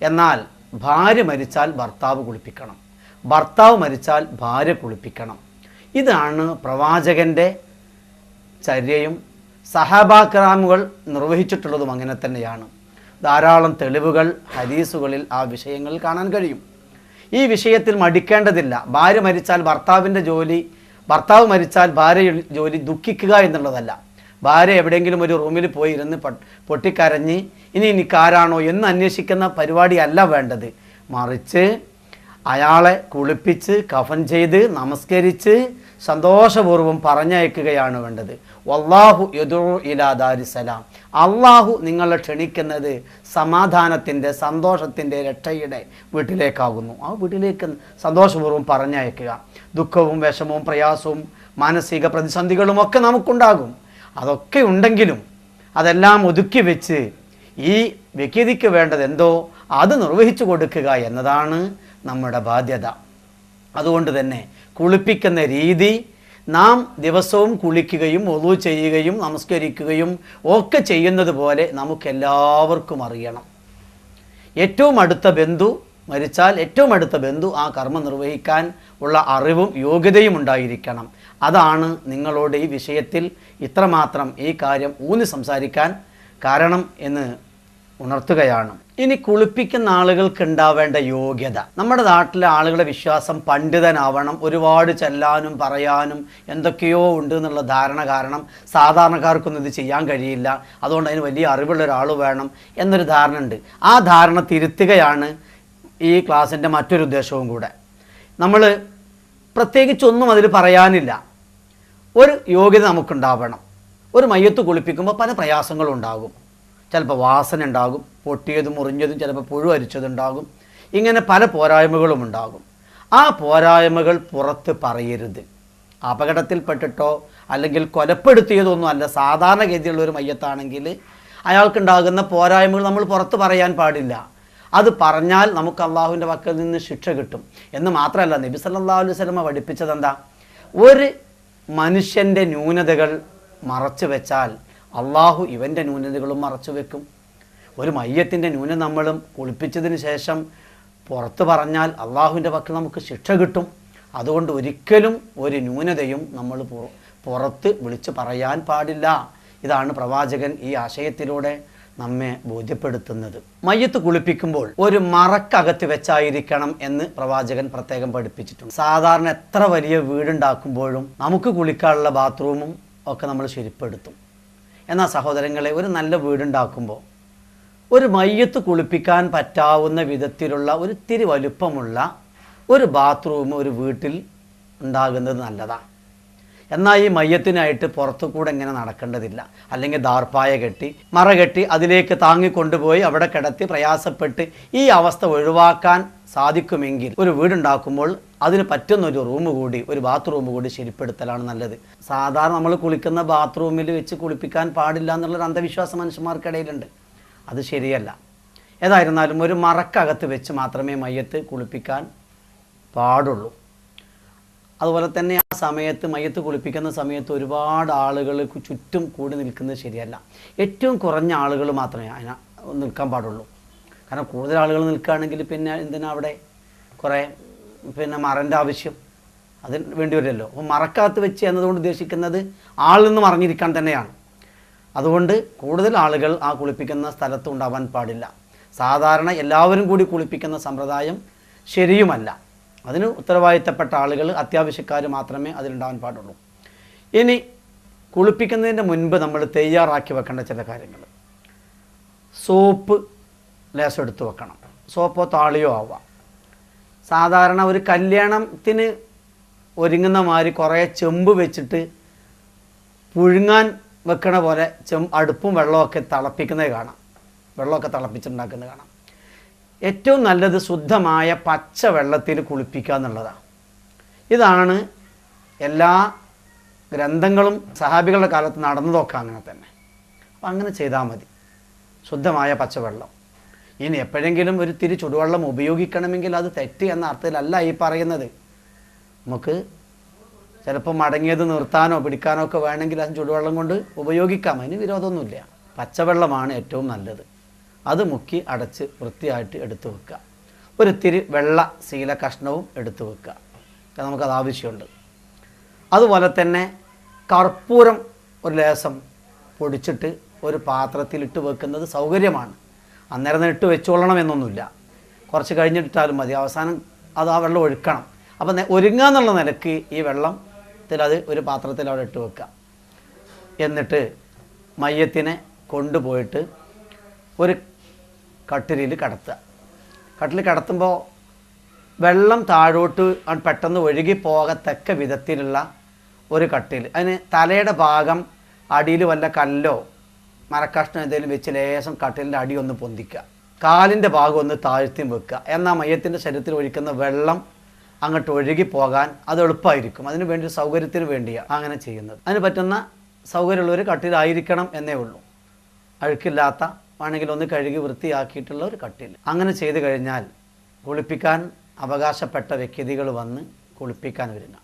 എന്നാൽ ഭാര്യ മരിച്ചാൽ ഭർത്താവ് കുളിപ്പിക്കണം, ഭർത്താവ് മരിച്ചാൽ ഭാര്യ കുളിപ്പിക്കണം. ഇതാണ് പ്രവാചകൻ്റെ ചര്യയും സഹാബാക്രാമുകൾ നിർവഹിച്ചിട്ടുള്ളതും അങ്ങനെ തന്നെയാണ്. ധാരാളം തെളിവുകൾ ഹദീസുകളിൽ ആ വിഷയങ്ങളിൽ കാണാൻ കഴിയും. ഈ വിഷയത്തിൽ മടിക്കേണ്ടതില്ല. ഭാര്യ മരിച്ചാൽ ഭർത്താവിൻ്റെ ജോലി, ഭർത്താവ് മരിച്ചാൽ ഭാര്യ ജോലി ദുഃഖിക്കുക എന്നുള്ളതല്ല. ഭാര്യ എവിടെയെങ്കിലും ഒരു റൂമിൽ പോയി ഇരുന്ന് പൊട്ടിക്കരഞ്ഞ് ഇനി എനിക്കാരാണോ എന്ന് അന്വേഷിക്കുന്ന പരിപാടിയല്ല വേണ്ടത്. മറിച്ച് അയാളെ കുളിപ്പിച്ച് കഫൻ ചെയ്ത് നമസ്കരിച്ച് സന്തോഷപൂർവ്വം പറഞ്ഞയക്കുകയാണ് വേണ്ടത്. വല്ലാഹു യദൂ ഇലാ ദാരിസ്സലാം. അള്ളാഹു നിങ്ങളെ ക്ഷണിക്കുന്നത് സമാധാനത്തിൻ്റെ, സന്തോഷത്തിൻ്റെ, രക്ഷയുടെ വീട്ടിലേക്കാകുന്നു. ആ വീട്ടിലേക്ക് സന്തോഷപൂർവ്വം പറഞ്ഞയക്കുക. ദുഃഖവും വിഷമവും പ്രയാസവും മാനസിക പ്രതിസന്ധികളും ഒക്കെ നമുക്കുണ്ടാകും. അതൊക്കെ ഉണ്ടെങ്കിലും അതെല്ലാം ഒതുക്കി വെച്ച് ഈ വ്യക്തിക്ക് വേണ്ടത് എന്തോ അത് നിർവഹിച്ചു കൊടുക്കുക എന്നതാണ് നമ്മുടെ ബാധ്യത. അതുകൊണ്ട് തന്നെ കുളിപ്പിക്കുന്ന രീതി നാം ദിവസവും കുളിക്കുകയും ഒളു ചെയ്യുകയും നമസ്കരിക്കുകയും ഒക്കെ ചെയ്യുന്നത് പോലെ നമുക്കെല്ലാവർക്കും അറിയണം. ഏറ്റവും അടുത്ത ബന്ധു മരിച്ചാൽ ഏറ്റവും അടുത്ത ബന്ധു ആ കർമ്മം നിർവഹിക്കാൻ ഉള്ള അറിവും യോഗ്യതയും ഉണ്ടായിരിക്കണം. അതാണ് നിങ്ങളോട് ഈ വിഷയത്തിൽ ഇത്രമാത്രം ഈ കാര്യം ഊന്നി സംസാരിക്കാൻ കാരണം എന്ന് ഉണർത്തുകയാണ്. ഇനി കുളിപ്പിക്കുന്ന ആളുകൾക്ക് ഉണ്ടാവേണ്ട യോഗ്യത. നമ്മുടെ നാട്ടിലെ ആളുകളുടെ വിശ്വാസം പണ്ഡിതനാവണം, ഒരുപാട് ചെല്ലാനും പറയാനും എന്തൊക്കെയോ ഉണ്ട് എന്നുള്ള ധാരണ കാരണം സാധാരണക്കാർക്കൊന്നും ഇത് ചെയ്യാൻ കഴിയില്ല, അതുകൊണ്ട് അതിന് വലിയ അറിവുള്ള ഒരാൾ വേണം എന്നൊരു ധാരണ ഉണ്ട്. ആ ധാരണ തിരുത്തുകയാണ് ഈ ക്ലാസ്സിൻ്റെ മറ്റൊരു ഉദ്ദേശവും കൂടെ. നമ്മൾ പ്രത്യേകിച്ചൊന്നും അതിൽ പറയാനില്ല. ഒരു യോഗ്യത നമുക്കുണ്ടാവണം. ഒരു മയ്യത്ത് കുളിപ്പിക്കുമ്പോൾ പല പ്രയാസങ്ങളും ഉണ്ടാകും. ചിലപ്പോൾ വാസന ഉണ്ടാകും, പൊട്ടിയതും മുറിഞ്ഞതും, ചിലപ്പോൾ പുഴു അരിച്ചതുണ്ടാകും. ഇങ്ങനെ പല പോരായ്മകളും ഉണ്ടാകും. ആ പോരായ്മകൾ പുറത്ത് പറയരുത്. അപകടത്തിൽപ്പെട്ടിട്ടോ അല്ലെങ്കിൽ കൊലപ്പെടുത്തിയതൊന്നും അല്ല. സാധാരണഗതിയുള്ള ഒരു മയ്യത്താണെങ്കിൽ അയാൾക്കുണ്ടാകുന്ന പോരായ്മകൾ നമ്മൾ പുറത്ത് പറയാൻ പാടില്ല. അത് പറഞ്ഞാൽ നമുക്ക് അള്ളാഹുവിൻ്റെ പക്കൽ നിന്ന് ശിക്ഷ കിട്ടും എന്ന് മാത്രമല്ല, നബി സല്ലല്ലാഹു അലൈഹി വസല്ലം പഠിപ്പിച്ചത് എന്താ? ഒരു മനുഷ്യൻ്റെ ന്യൂനതകൾ മറച്ചു വെച്ചാൽ അള്ളാഹു ഇവൻ്റെ ന്യൂനതകളും മറച്ചു വെക്കും. ഒരു മയ്യത്തിൻ്റെ ന്യൂനത നമ്മളും കുളിപ്പിച്ചതിന് ശേഷം പുറത്ത് പറഞ്ഞാൽ അള്ളാഹുവിൻ്റെ പക്കൽ നമുക്ക് ശിക്ഷ കിട്ടും. അതുകൊണ്ട് ഒരിക്കലും ഒരു ന്യൂനതയും നമ്മൾ പുറത്ത് വിളിച്ച് പറയാൻ പാടില്ല. ഇതാണ് പ്രവാചകൻ ഈ ആശയത്തിലൂടെ നമ്മെ ബോധ്യപ്പെടുത്തുന്നത്. മയ്യത്ത് കുളിപ്പിക്കുമ്പോൾ ഒരു മറക്കകത്ത് വെച്ചായിരിക്കണം എന്ന് പ്രവാചകൻ പ്രത്യേകം പഠിപ്പിച്ചിട്ടുണ്ട്. സാധാരണ എത്ര വലിയ വീടുണ്ടാക്കുമ്പോഴും നമുക്ക് കുളിക്കാനുള്ള ബാത്റൂമും ഒക്കെ നമ്മൾ ശരിപ്പെടുത്തും. എന്നാൽ സഹോദരങ്ങളെ, ഒരു നല്ല വീടുണ്ടാക്കുമ്പോൾ ഒരു മയ്യത്ത് കുളിപ്പിക്കാൻ പറ്റാവുന്ന വിധത്തിലുള്ള ഒരു ഇത്തിരി വലുപ്പമുള്ള ഒരു ബാത്റൂം ഒരു വീട്ടിൽ ഉണ്ടാകുന്നത് നല്ലതാണ്. എന്നാൽ ഈ മയ്യത്തിനായിട്ട് പുറത്തു കൂടെ ഇങ്ങനെ നടക്കേണ്ടതില്ല. അല്ലെങ്കിൽ ദാർപ്പായ കെട്ടി മറ കെട്ടി അതിലേക്ക് താങ്ങിക്കൊണ്ടുപോയി അവിടെ കിടത്തി പ്രയാസപ്പെട്ട് ഈ അവസ്ഥ ഒഴിവാക്കാൻ സാധിക്കുമെങ്കിൽ ഒരു വീടുണ്ടാക്കുമ്പോൾ അതിന് പറ്റുന്ന ഒരു റൂം കൂടി, ഒരു ബാത്റൂം കൂടി ശരിപ്പെടുത്തലാണ് നല്ലത്. സാധാരണ നമ്മൾ കുളിക്കുന്ന ബാത്റൂമിൽ വെച്ച് കുളിപ്പിക്കാൻ പാടില്ല എന്നുള്ളൊരു അന്ധവിശ്വാസം മനുഷ്യന്മാർക്കിടയിലുണ്ട്. അത് ശരിയല്ല. ഏതായിരുന്നാലും ഒരു മറക്കകത്ത് വെച്ച് മാത്രമേ മയ്യത്ത് കുളിപ്പിക്കാൻ പാടുള്ളൂ. അതുപോലെ തന്നെ ആ സമയത്ത് മയ്യത്ത് കുളിപ്പിക്കുന്ന സമയത്ത് ഒരുപാട് ആളുകൾ ചുറ്റും കൂടി നിൽക്കുന്നത് ശരിയല്ല. ഏറ്റവും കുറഞ്ഞ ആളുകൾ മാത്രമേ അതിന് നിൽക്കാൻ പാടുള്ളൂ. കാരണം കൂടുതൽ ആളുകൾ നിൽക്കുകയാണെങ്കിൽ പിന്നെ എന്തിനാ അവിടെ കുറേ മറൻ്റെ ആവശ്യം അതിന് വേണ്ടി വരുമല്ലോ. അപ്പോൾ മറക്കകത്ത് വെച്ച് എന്നതുകൊണ്ട് ഉദ്ദേശിക്കുന്നത് ആളിൽ നിന്ന് മറിഞ്ഞിരിക്കാൻ തന്നെയാണ്. അതുകൊണ്ട് കൂടുതൽ ആളുകൾ ആ കുളിപ്പിക്കുന്ന സ്ഥലത്ത് ഉണ്ടാവാൻ പാടില്ല. സാധാരണ എല്ലാവരും കൂടി കുളിപ്പിക്കുന്ന സമ്പ്രദായം ശരിയുമല്ല. അതിന് ഉത്തരവാദിത്തപ്പെട്ട ആളുകൾ, അത്യാവശ്യക്കാർ മാത്രമേ അതിലുണ്ടാവാൻ പാടുള്ളൂ. ഇനി കുളിപ്പിക്കുന്നതിൻ്റെ മുൻപ് നമ്മൾ തയ്യാറാക്കി വെക്കേണ്ട ചില കാര്യങ്ങൾ. സോപ്പ് ലേശം എടുത്ത് വെക്കണം. സോപ്പോ താളിയോ ആവാം. സാധാരണ ഒരു കല്യാണത്തിന് ഒരുങ്ങുന്ന മാതിരി കുറേ ചെമ്പ് വെച്ചിട്ട് പുഴുങ്ങാൻ വെക്കണ പോലെ അടുപ്പും വെള്ളമൊക്കെ തിളപ്പിക്കുന്നത് കാണാം. വെള്ളമൊക്കെ തിളപ്പിച്ചുണ്ടാക്കുന്നത് കാണാം. ഏറ്റവും നല്ലത് ശുദ്ധമായ പച്ച വെള്ളത്തിൽ കുളിപ്പിക്കുക എന്നുള്ളതാണ്. ഇതാണ് എല്ലാ ഗ്രന്ഥങ്ങളും സഹാബികളുടെ കാലത്ത് നടന്നതൊക്കെ അങ്ങനെ തന്നെ. അപ്പം അങ്ങനെ ചെയ്താൽ മതി. ശുദ്ധമായ പച്ചവെള്ളം. ഇനി എപ്പോഴെങ്കിലും ഒരു തിരി ചുടുവെള്ളം ഉപയോഗിക്കണമെങ്കിൽ അത് തെറ്റ് എന്ന അർത്ഥത്തിലല്ല ഈ പറയുന്നത്. നമുക്ക് ചിലപ്പോൾ മടങ്ങിയത് നിർത്താനോ പിടിക്കാനോ ഒക്കെ വേണമെങ്കിൽ അത് ചുടുവെള്ളം കൊണ്ട് ഉപയോഗിക്കാം. അതിന് വിരോധമൊന്നുമില്ല. പച്ചവെള്ളമാണ് ഏറ്റവും നല്ലത്. അത് മുക്കി അടച്ച് വൃത്തിയായിട്ട് എടുത്തു വെക്കുക. ഒരിത്തിരി വെള്ള ശീല കഷ്ണവും എടുത്തു വെക്കുക, നമുക്കത് ആവശ്യമുണ്ട്. അതുപോലെ തന്നെ കർപ്പൂരം ഒരു ലേശം പൊടിച്ചിട്ട് ഒരു പാത്രത്തിലിട്ട് വെക്കുന്നത് സൗകര്യമാണ്. അന്നേരം തന്നെ ഇട്ട് വെച്ചുകൊള്ളണമെന്നൊന്നുമില്ല, കുറച്ച് കഴിഞ്ഞിട്ടാലും മതി. അവസാനം അത് ആ വെള്ളം ഒഴുക്കണം. അപ്പം ഒരുങ്ങുക എന്നുള്ള നിലയ്ക്ക് ഈ വെള്ളത്തിൽ അത് ഒരു പാത്രത്തിൽ അവിടെ ഇട്ട് വെക്കുക. എന്നിട്ട് മയ്യത്തിനെ കൊണ്ടുപോയിട്ട് ഒരു കട്ടിലിൽ കടത്തുക. കട്ടിൽ കടത്തുമ്പോൾ വെള്ളം താഴോട്ട് പെട്ടെന്ന് ഒഴുകി പോകത്തക്ക വിധത്തിലുള്ള ഒരു കട്ടിൽ. അതിന് തലയുടെ ഭാഗം അടിയിൽ വല്ല കല്ലോ മരക്കഷ്ണം എന്തെങ്കിലും വെച്ച് ലേശം കട്ടിലിൻ്റെ അടി ഒന്ന് പൊന്തിക്കുക. കാലിൻ്റെ ഭാഗം ഒന്ന് താഴ്ത്തിയും വെക്കുക. എന്നാൽ മയ്യത്തിൻ്റെ ശരീരത്തിൽ ഒഴിക്കുന്ന വെള്ളം അങ്ങോട്ട് ഒഴുകി പോകാൻ അത് എളുപ്പമായിരിക്കും. അതിന് വേണ്ടി സൗകര്യത്തിന് വേണ്ടിയാണ് അങ്ങനെ ചെയ്യുന്നത്. അതിന് പറ്റുന്ന സൗകര്യമുള്ളൊരു കട്ടിലായിരിക്കണം എന്നേ ഉള്ളൂ. അഴുക്കില്ലാത്ത ആണെങ്കിൽ ഒന്ന് കഴുകി വൃത്തിയാക്കിയിട്ടുള്ള ഒരു കട്ടിൽ. അങ്ങനെ ചെയ്തു കഴിഞ്ഞാൽ കുളിപ്പിക്കാൻ അവകാശപ്പെട്ട വ്യക്തികൾ വന്ന് കുളിപ്പിക്കാൻ വരിക.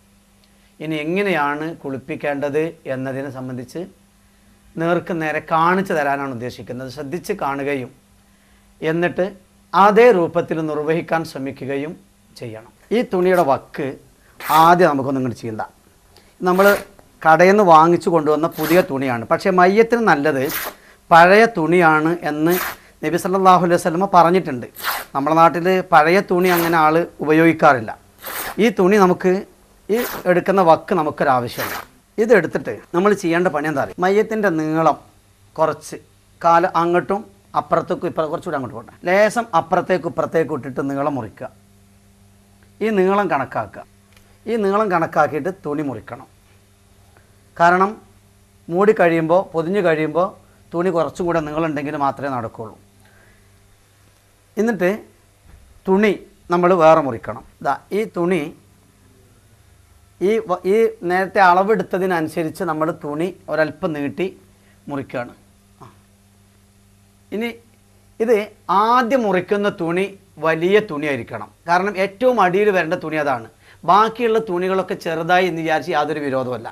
ഇനി എങ്ങനെയാണ് കുളിപ്പിക്കേണ്ടത് എന്നതിനെ സംബന്ധിച്ച് നേർക്ക് നേരെ കാണിച്ചു തരാനാണ് ഉദ്ദേശിക്കുന്നത്. ശ്രദ്ധിച്ച് കാണുകയും എന്നിട്ട് അതേ രൂപത്തിൽ നിർവഹിക്കാൻ ശ്രമിക്കുകയും ചെയ്യണം. ഈ തുണിയുടെ വക്ക് ആദ്യം നമുക്കൊന്നും ഇങ്ങോട്ട് ചെയ്യണ്ട. നമ്മൾ കടയിൽ നിന്ന് വാങ്ങിച്ചു കൊണ്ടുവന്ന പുതിയ തുണിയാണ്. പക്ഷേ മയ്യത്തിന് നല്ലത് പഴയ തുണിയാണ് എന്ന് നബി സല്ലല്ലാഹു അലൈഹി വസല്ലം പറഞ്ഞിട്ടുണ്ട്. നമ്മുടെ നാട്ടിൽ പഴയ തുണി അങ്ങനെ ആൾ ഉപയോഗിക്കാറില്ല. ഈ തുണി നമുക്ക് ഈ എടുക്കുന്ന വക്ക് നമുക്കൊരാവശ്യമില്ല. ഇതെടുത്തിട്ട് നമ്മൾ ചെയ്യേണ്ട പണി എന്താ പറയുക, മയ്യത്തിൻ്റെ നീളം കുറച്ച് കാല് അങ്ങോട്ടും അപ്പുറത്തേക്കും കുറച്ചുകൂടെ അങ്ങോട്ട് പോട്ടെ, ലേശം അപ്പുറത്തേക്കും ഇപ്പുറത്തേക്കും ഇട്ടിട്ട് നീളം മുറിക്കുക. ഈ നീളം കണക്കാക്കുക. ഈ നീളം കണക്കാക്കിയിട്ട് തുണി മുറിക്കണം. കാരണം മൂടി കഴിയുമ്പോൾ പൊതിഞ്ഞ് കഴിയുമ്പോൾ തുണി കുറച്ചും കൂടെ നീളമുണ്ടെങ്കിൽ മാത്രമേ നടക്കുകയുള്ളൂ. എന്നിട്ട് തുണി നമ്മൾ വേറെ മുറിക്കണം. ഈ തുണി ഈ നേരത്തെ അളവെടുത്തതിനനുസരിച്ച് നമ്മൾ തുണി ഒരല്പം നീട്ടി മുറിക്കുകയാണ്. ഇനി ഇത് ആദ്യം മുറിക്കുന്ന തുണി വലിയ തുണിയായിരിക്കണം. കാരണം ഏറ്റവും അടിയിൽ വരേണ്ട തുണി അതാണ്. ബാക്കിയുള്ള തുണികളൊക്കെ ചെറുതായി എന്ന് വിചാരിച്ച് യാതൊരു വിരോധമല്ല.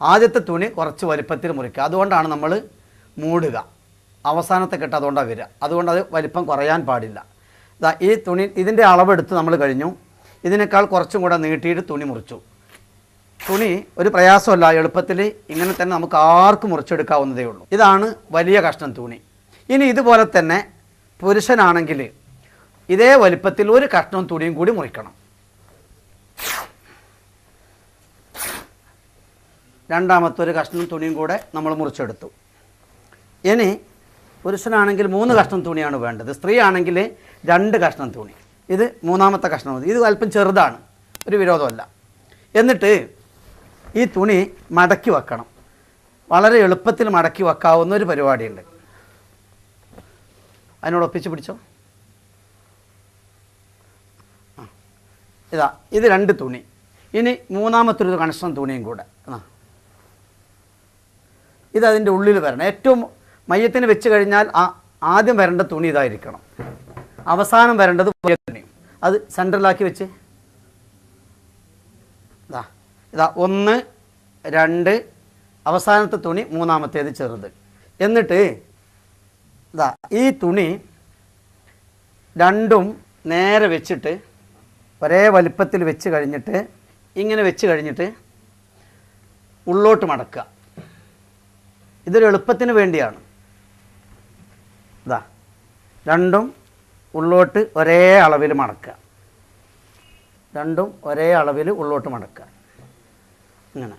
ആദ്യത്തെ തുണി കുറച്ച് വലിപ്പത്തിൽ മുറിക്കുക. അതുകൊണ്ടാണ് നമ്മൾ മൂടുക. അവസാനത്തെ കെട്ട് അതുകൊണ്ടാണ് വരിക. അതുകൊണ്ട് അത് വലിപ്പം കുറയാൻ പാടില്ല. ഈ തുണി ഇതിൻ്റെ അളവെടുത്ത് നമ്മൾ കഴിഞ്ഞു. ഇതിനേക്കാൾ കുറച്ചും കൂടെ നീട്ടിയിട്ട് തുണി മുറിച്ചു. തുണി ഒരു പ്രയാസമല്ല, എളുപ്പത്തിൽ ഇങ്ങനെ തന്നെ നമുക്ക് ആർക്കും മുറിച്ചെടുക്കാവുന്നതേ ഉള്ളൂ. ഇതാണ് വലിയ കഷ്ണം തുണി. ഇനി ഇതുപോലെ തന്നെ പുരുഷനാണെങ്കിൽ ഇതേ വലിപ്പത്തിൽ ഒരു കഷ്ണം തുണിയും കൂടി മുറിക്കണം. രണ്ടാമത്തെ ഒരു കഷ്ണം തുണിയും കൂടെ നമ്മൾ മുറിച്ചെടുത്തു. ഇനി പുരുഷനാണെങ്കിൽ 3 കഷ്ണം തുണിയാണ് വേണ്ടത്. സ്ത്രീ ആണെങ്കിൽ 2 കഷ്ണം തുണി. ഇത് മൂന്നാമത്തെ കഷ്ണം മതി. ഇത് അല്പം ചെറുതാണ്, ഒരു വിരോധമല്ല. എന്നിട്ട് ഈ തുണി മടക്കി വെക്കണം. വളരെ എളുപ്പത്തിൽ മടക്കി വെക്കാവുന്ന ഒരു പരിപാടിയുണ്ട്. അതിനോട് ഒപ്പിച്ച് പിടിച്ചോ. ഇത് 2 തുണി. ഇനി മൂന്നാമത്തൊരു കഷ്ണം തുണിയും കൂടെ. ഇതതിൻ്റെ ഉള്ളിൽ വരണം. ഏറ്റവും മയ്യത്തിന് വെച്ച് കഴിഞ്ഞാൽ ആദ്യം വരേണ്ട തുണി ഇതായിരിക്കണം. അവസാനം വരേണ്ടത് വലിയ തുണിയും. അത് സെൻട്രലാക്കി വെച്ച് ഇതാ 1, 2 അവസാനത്തെ തുണി, മൂന്നാമത്തേത് ചെറുത്. എന്നിട്ട് ഈ തുണി രണ്ടും നേരെ വെച്ചിട്ട് ഒരേ വലിപ്പത്തിൽ വെച്ച് കഴിഞ്ഞിട്ട് ഇങ്ങനെ വെച്ച് കഴിഞ്ഞിട്ട് ഉള്ളോട്ട് മടക്കുക. ഇതൊരു എളുപ്പത്തിന് വേണ്ടിയാണ്. രണ്ടും ഉള്ളോട്ട് ഒരേ അളവിൽ മടക്കുക. രണ്ടും ഒരേ അളവിൽ ഉള്ളോട്ട് മടക്കുക. ഇങ്ങനെ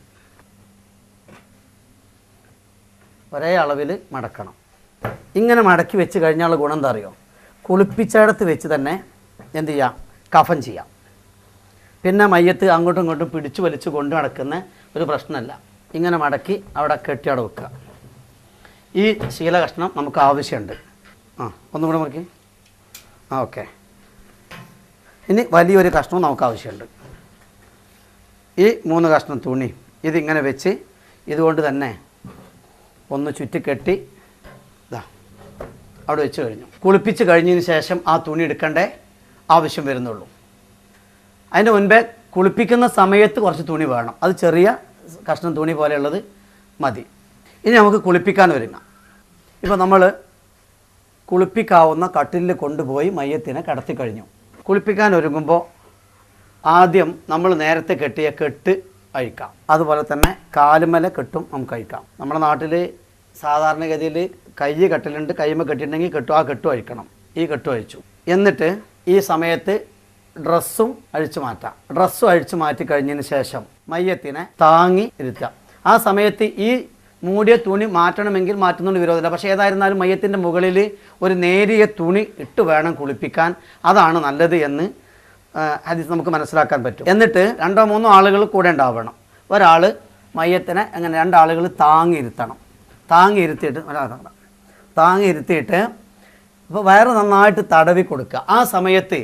ഒരേ അളവിൽ മടക്കണം. ഇങ്ങനെ മടക്കി വെച്ച് കഴിഞ്ഞാൽ ഗുണം എന്താ അറിയോ, കുളിപ്പിച്ചിടത്ത് വെച്ച് തന്നെ എന്ത് ചെയ്യാം, കഫൻ ചെയ്യാം. പിന്നെ മയ്യത്ത് അങ്ങോട്ടും ഇങ്ങോട്ടും പിടിച്ചു വലിച്ചു കൊണ്ട് നടക്കുന്ന ഒരു പ്രശ്നമല്ല. ഇങ്ങനെ മടക്കി അവിടെ കെട്ടിയവിടെ വെക്കുക. ഈ ശീല കഷ്ണം നമുക്ക് ആവശ്യമുണ്ട്. ഒന്നും കൂടെ നോക്കി. ഓക്കെ. ഇനി വലിയൊരു കഷ്ണവും നമുക്ക് ആവശ്യമുണ്ട്. ഈ 3 കഷ്ണം തുണി ഇതിങ്ങനെ വെച്ച് ഇതുകൊണ്ട് തന്നെ ഒന്ന് ചുറ്റിക്കെട്ടി അവിടെ വെച്ച് കഴിഞ്ഞു. കുളിപ്പിച്ച് കഴിഞ്ഞതിന് ശേഷം ആ തുണി എടുക്കേണ്ട ആവശ്യം വരുന്നുള്ളൂ. അതിൻ്റെ മുൻപേ കുളിപ്പിക്കുന്ന സമയത്ത് കുറച്ച് തുണി വേണം. അത് ചെറിയ കഷ്ണം തുണി പോലെയുള്ളത് മതി. ഇനി നമുക്ക് കുളിപ്പിക്കാൻ ഒരുങ്ങാം. ഇപ്പോൾ നമ്മൾ കുളിപ്പിക്കാവുന്ന കട്ടിലിൽ കൊണ്ടുപോയി മയ്യത്തിനെ കിടത്തി കഴിഞ്ഞു. കുളിപ്പിക്കാൻ ഒരുങ്ങുമ്പോൾ ആദ്യം നമ്മൾ നേരത്തെ കെട്ടിയ കെട്ട് അഴിക്കാം. അതുപോലെ തന്നെ കാലുമല കെട്ടും നമുക്ക് അഴിക്കാം. നമ്മുടെ നാട്ടിൽ സാധാരണഗതിയിൽ കൈ കെട്ടലുണ്ട്, കൈമ കെട്ടിയിട്ടുണ്ടെങ്കിൽ ആ കെട്ടും അഴിക്കണം. ഈ കെട്ടും അഴിച്ചു. എന്നിട്ട് ഈ സമയത്ത് ഡ്രസ്സും അഴിച്ചു മാറ്റാം. ഡ്രസ്സും അഴിച്ചു മാറ്റി കഴിഞ്ഞതിന് ശേഷം മയ്യത്തിനെ താങ്ങി ഇരുത്താം. ആ സമയത്ത് ഈ മൂടിയ തുണി മാറ്റണമെങ്കിൽ മാറ്റുന്നതിന് വിരോധമില്ല. പക്ഷേ ഏതായിരുന്നാലും മയ്യത്തിൻ്റെ മുകളിൽ ഒരു നേരിയ തുണി ഇട്ട് വേണം കുളിപ്പിക്കാൻ. അതാണ് നല്ലത് എന്ന് ഹദീസ് നമുക്ക് മനസ്സിലാക്കാൻ പറ്റും. എന്നിട്ട് 2-3 ആളുകൾ കൂടെ ഉണ്ടാവണം. ഒരാൾ മയ്യത്തിനെ അങ്ങനെ 2 ആളുകൾ താങ്ങിയിരുത്തണം. താങ്ങിയിരുത്തിയിട്ട് ഇപ്പോൾ വയറ് നന്നായിട്ട് തടവി കൊടുക്കുക. ആ സമയത്ത്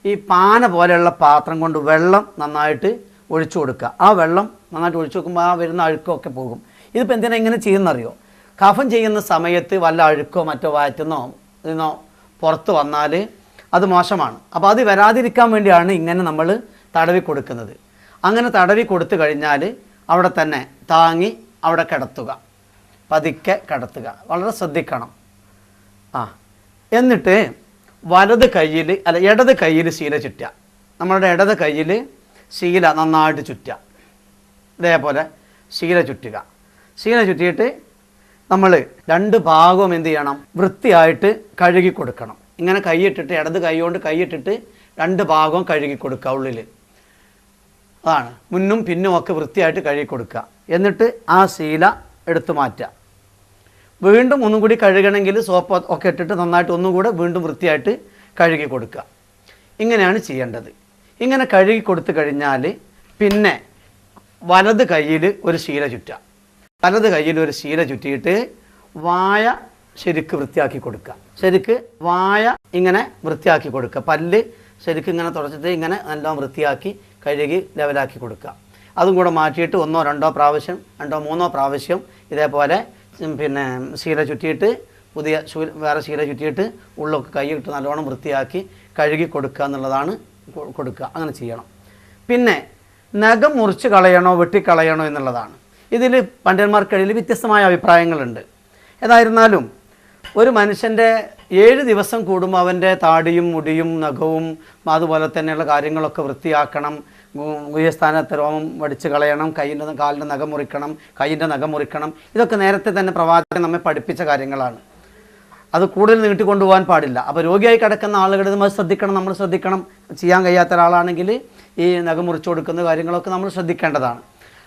ഈ പാന പോലെയുള്ള പാത്രം കൊണ്ട് വെള്ളം നന്നായിട്ട് ഒഴിച്ചു കൊടുക്കുക. ആ വെള്ളം നന്നായിട്ട് ഒഴിച്ചു കൊടുക്കുമ്പോൾ ആ വരുന്ന അഴുക്കൊക്കെ പോകും. ഇതിപ്പോൾ എന്തിനാ ഇങ്ങനെ ചെയ്യുന്നറിയോ? കഫൻ ചെയ്യുന്ന സമയത്ത് വല്ല അഴുക്കോ മറ്റോ വയറ്റുന്നോ ഇതിനോ പുറത്ത് വന്നാൽ അത് മോശമാണ്. അപ്പോൾ അത് വരാതിരിക്കാൻ വേണ്ടിയാണ് ഇങ്ങനെ നമ്മൾ തടവി കൊടുക്കുന്നത്. അങ്ങനെ തടവി കൊടുത്തു കഴിഞ്ഞാൽ അവിടെ തന്നെ താങ്ങി അവിടെ കിടത്തുക, പതുക്കെ കിടത്തുക. വളരെ ശ്രദ്ധിക്കണം. എന്നിട്ട് ഇടത് കയ്യിൽ ശീല ചുറ്റുക. നമ്മളുടെ ഇടത് കയ്യിൽ ശീല നന്നായിട്ട് ചുറ്റുക. ഇതേപോലെ ശീല ചുറ്റുക. ശീല ചുറ്റിയിട്ട് നമ്മൾ 2 ഭാഗവും എന്ത് ചെയ്യണം? വൃത്തിയായിട്ട് കഴുകി കൊടുക്കണം. ഇങ്ങനെ കൈയിട്ടിട്ട് ഇടത് കൈ കൊണ്ട് കൈയിട്ടിട്ട് 2 ഭാഗവും കഴുകി കൊടുക്കുക. ഉള്ളിൽ അതാണ് മുന്നും പിന്നും ഒക്കെ വൃത്തിയായിട്ട് കഴുകി കൊടുക്കുക. എന്നിട്ട് ആ ശീല എടുത്തു മാറ്റുക. വീണ്ടും ഒന്നും കൂടി കഴുകണമെങ്കിൽ സോപ്പ് ഒക്കെ ഇട്ടിട്ട് നന്നായിട്ട് ഒന്നും കൂടെ വീണ്ടും വൃത്തിയായിട്ട് കഴുകി കൊടുക്കുക. ഇങ്ങനെയാണ് ചെയ്യേണ്ടത്. ഇങ്ങനെ കഴുകി കൊടുത്തു കഴിഞ്ഞാൽ പിന്നെ വലത് കയ്യിൽ ഒരു ശീല ചുറ്റുക. വലത് കയ്യിൽ ഒരു ശീല ചുറ്റിയിട്ട് വായ ശരിക്ക് വൃത്തിയാക്കി കൊടുക്കുക. ശരിക്ക് വായ ഇങ്ങനെ വൃത്തിയാക്കി കൊടുക്കുക. പല്ല് ശരിക്കും ഇങ്ങനെ തുടച്ചിട്ട് ഇങ്ങനെ നല്ലോണം വൃത്തിയാക്കി കഴുകി ലെവലാക്കി കൊടുക്കുക. അതും കൂടെ മാറ്റിയിട്ട് 1-2 പ്രാവശ്യം 2-3 പ്രാവശ്യം ഇതേപോലെ പിന്നെ ശീല ചുറ്റിയിട്ട് വേറെ ശീല ചുറ്റിയിട്ട് ഉള്ളൊക്കെ കൈയിട്ട് നല്ലോണം വൃത്തിയാക്കി കഴുകി കൊടുക്കുക എന്നുള്ളതാണ് കൊടുക്കുക. അങ്ങനെ ചെയ്യണം. പിന്നെ നഖം മുറിച്ച് കളയണോ വെട്ടിക്കളയണോ എന്നുള്ളതാണ്. ഇതിൽ പണ്ഡിതന്മാർക്കിടയിൽ വ്യത്യസ്തമായ അഭിപ്രായങ്ങളുണ്ട്. ഏതായിരുന്നാലും ഒരു മനുഷ്യൻ്റെ 7 ദിവസം കൂടുമ്പോൾ അവൻ്റെ താടിയും മുടിയും നഖവും അതുപോലെ തന്നെയുള്ള കാര്യങ്ങളൊക്കെ വൃത്തിയാക്കണം. ഗുഹ്യസ്ഥാനത്തെ രോമം വടിച്ച് കളയണം, കാലിൻ്റെ നഖം മുറിക്കണം, കൈയിൻ്റെ നഖം മുറിക്കണം. ഇതൊക്കെ നേരത്തെ തന്നെ പ്രവാചകൻ നമ്മെ പഠിപ്പിച്ച കാര്യങ്ങളാണ്. അത് കൂടുതൽ നീട്ടിക്കൊണ്ടുപോകാൻ പാടില്ല. അപ്പോൾ രോഗിയായി കിടക്കുന്ന ആളുകൾ നമ്മൾ ശ്രദ്ധിക്കണം, നമ്മൾ ശ്രദ്ധിക്കണം. ചെയ്യാൻ കഴിയാത്ത ഒരാളാണെങ്കിൽ ഈ നഖം മുറിച്ചു കൊടുക്കുന്ന കാര്യങ്ങളൊക്കെ നമ്മൾ ശ്രദ്ധിക്കേണ്ടതാണ്.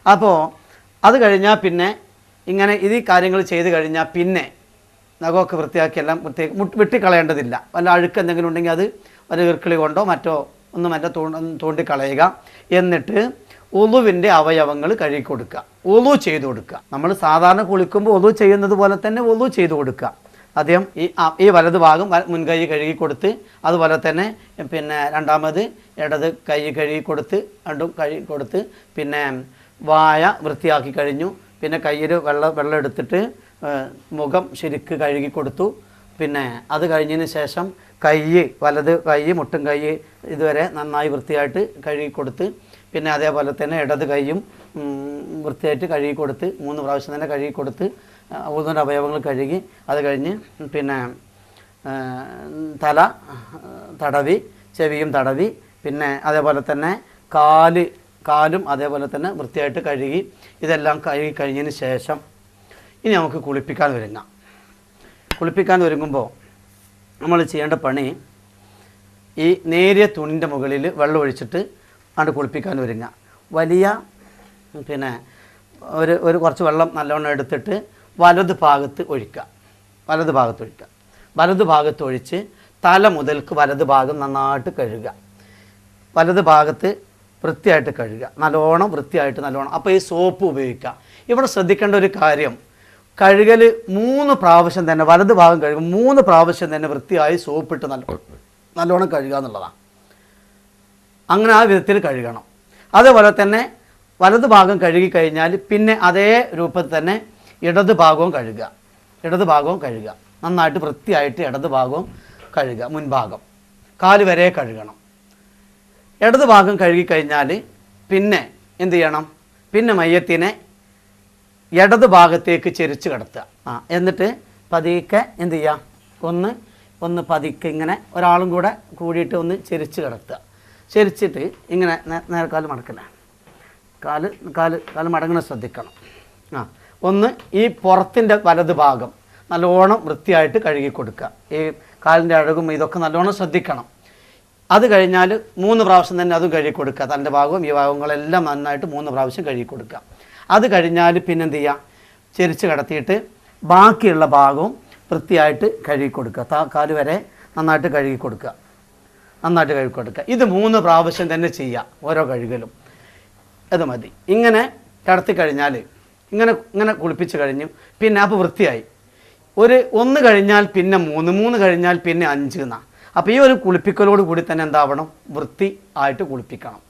അപ്പോൾ അത് കഴിഞ്ഞാൽ പിന്നെ ഇങ്ങനെ ഈ കാര്യങ്ങൾ ചെയ്ത് കഴിഞ്ഞാൽ പിന്നെ നഖമൊക്കെ വൃത്തിയാക്കി എല്ലാം വെട്ടിക്കളയേണ്ടതില്ല. വല്ല അഴുക്ക് എന്തെങ്കിലും ഉണ്ടെങ്കിൽ അത് ഒരു ഇർക്കിളി കൊണ്ടോ മറ്റോ ഒന്നുമല്ല തോണ്ടിക്കളയുക. എന്നിട്ട് ഉളുവിൻ്റെ അവയവങ്ങൾ കഴുകി കൊടുക്കുക. ഉളു ചെയ്ത് കൊടുക്കുക. നമ്മൾ സാധാരണ കുളിക്കുമ്പോൾ ഉളു ചെയ്യുന്നത് പോലെ തന്നെ ഉളു ചെയ്ത് കൊടുക്കുക. ആദ്യം ഈ വലത് ഭാഗം മുൻകൈ കഴുകി കൊടുത്ത് അതുപോലെ തന്നെ പിന്നെ രണ്ടാമത് ഇടത് കൈ കഴുകി കൊടുത്ത് കഴുകി കൊടുത്ത് പിന്നെ വായ വൃത്തിയാക്കി കഴിഞ്ഞു. പിന്നെ കയ്യിൽ വെള്ളം എടുത്തിട്ട് മുഖം ശരിക്ക് കഴുകി കൊടുത്തു. പിന്നെ അത് കഴിഞ്ഞതിന് ശേഷം വലത് കൈ മുട്ടും കൈ ഇതുവരെ നന്നായി വൃത്തിയായിട്ട് കഴുകി കൊടുത്ത് പിന്നെ അതേപോലെ തന്നെ ഇടത് കൈയും വൃത്തിയായിട്ട് കഴുകി കൊടുത്ത് 3 പ്രാവശ്യം തന്നെ കഴുകി കൊടുത്ത് ഊതുവിൻ്റെ അവയവങ്ങൾ കഴുകി അത് കഴിഞ്ഞ് പിന്നെ തല തടവി ചെവിയും തടവി പിന്നെ അതേപോലെ തന്നെ കാലും അതേപോലെ തന്നെ വൃത്തിയായിട്ട് കഴുകി ഇതെല്ലാം കഴുകി കഴിഞ്ഞതിന് ശേഷം ഇനി നമുക്ക് കുളിപ്പിക്കാൻ ഒരുങ്ങാം. കുളിപ്പിക്കാൻ ഒരുങ്ങുമ്പോൾ നമ്മൾ ചെയ്യേണ്ട പണി ഈ നേരിയ തുണിൻ്റെ മുകളിൽ വെള്ളം ഒഴിച്ചിട്ട് അങ്ങോട്ട് കുളിപ്പിക്കാൻ ഒരുങ്ങുക. വലിയ പിന്നെ ഒരു കുറച്ച് വെള്ളം നല്ലവണ്ണം എടുത്തിട്ട് വലത് ഭാഗത്ത് ഒഴിക്കുക. വലത് ഭാഗത്ത് ഒഴിച്ച് തല മുതൽക്ക് വലത് ഭാഗം നന്നായിട്ട് കഴുകുക. വലത് ഭാഗത്ത് വൃത്തിയായിട്ട് കഴുകുക. നല്ലോണം വൃത്തിയായിട്ട് നല്ലോണം. അപ്പോൾ ഈ സോപ്പ് ഉപയോഗിക്കുക. ഇവിടെ ശ്രദ്ധിക്കേണ്ട ഒരു കാര്യം, കഴുകൽ 3 പ്രാവശ്യം തന്നെ വലത് ഭാഗം കഴുകും 3 പ്രാവശ്യം തന്നെ വൃത്തിയായി സോപ്പിട്ട് നല്ലോണം കഴുകുക എന്നുള്ളതാണ്. അങ്ങനെ ആ വിധത്തിൽ കഴുകണം. അതേപോലെ തന്നെ വലത് ഭാഗം കഴുകി കഴിഞ്ഞാൽ പിന്നെ അതേ രൂപത്തിൽ തന്നെ ഇടത് ഭാഗവും കഴുകുക. നന്നായിട്ട് വൃത്തിയായിട്ട് ഇടത് ഭാഗവും കഴുകുക. മുൻഭാഗം കാല് വരെ കഴുകണം. ഇടത് ഭാഗം കഴുകി കഴിഞ്ഞാൽ പിന്നെ എന്ത് ചെയ്യണം? പിന്നെ മയ്യത്തിനെ ഇടത് ഭാഗത്തേക്ക് ചെരിച്ച് കിടത്തുക. എന്നിട്ട് പതുക്കെ എന്ത് ചെയ്യുക? ഒന്ന് ഒന്ന് പതുക്കെ ഇങ്ങനെ ഒരാളും കൂടെ കൂടിയിട്ട് ഒന്ന് ചെരിച്ച് കിടത്തുക. ചെരിച്ചിട്ട് ഇങ്ങനെ നേർക്കാല് മടക്കണേ, കാല് കാല് കാല് മടങ്ങണ ശ്രദ്ധിക്കണം. ഒന്ന് ഈ പുറത്തിൻ്റെ വലത് ഭാഗം നല്ലോണം വൃത്തിയായിട്ട് കഴുകി കൊടുക്കുക. ഈ കാലിൻ്റെ അഴകും ഇതൊക്കെ നല്ലോണം ശ്രദ്ധിക്കണം. അത് കഴിഞ്ഞാൽ 3 പ്രാവശ്യം തന്നെ അതും കഴുകി കൊടുക്കുക. തൻ്റെ ഭാഗവും ഈ ഭാഗങ്ങളെല്ലാം നന്നായിട്ട് 3 പ്രാവശ്യം കഴുകി കൊടുക്കുക. അത് കഴിഞ്ഞാൽ പിന്നെന്ത് ചെയ്യുക, ചെരിച്ച് കിടത്തിയിട്ട് ബാക്കിയുള്ള ഭാഗവും വൃത്തിയായിട്ട് കഴുകി കൊടുക്കുക. കാല് വരെ നന്നായിട്ട് കഴുകി കൊടുക്കുക. ഇത് 3 പ്രാവശ്യം തന്നെ ചെയ്യുക ഓരോ കഴുകലും. അത് മതി. ഇങ്ങനെ കിടത്തി കഴിഞ്ഞാൽ ഇങ്ങനെ കുളിപ്പിച്ച് കഴിഞ്ഞു. പിന്നെ അപ്പോൾ വൃത്തിയായി. 1 കഴിഞ്ഞാൽ പിന്നെ 3 കഴിഞ്ഞാൽ പിന്നെ 5 എന്നാണ്. അപ്പോൾ ഈ ഒരു കുളിപ്പിക്കലോട് കൂടി തന്നെ എന്താവണം, വൃത്തി ആയിട്ട് കുളിപ്പിക്കണം.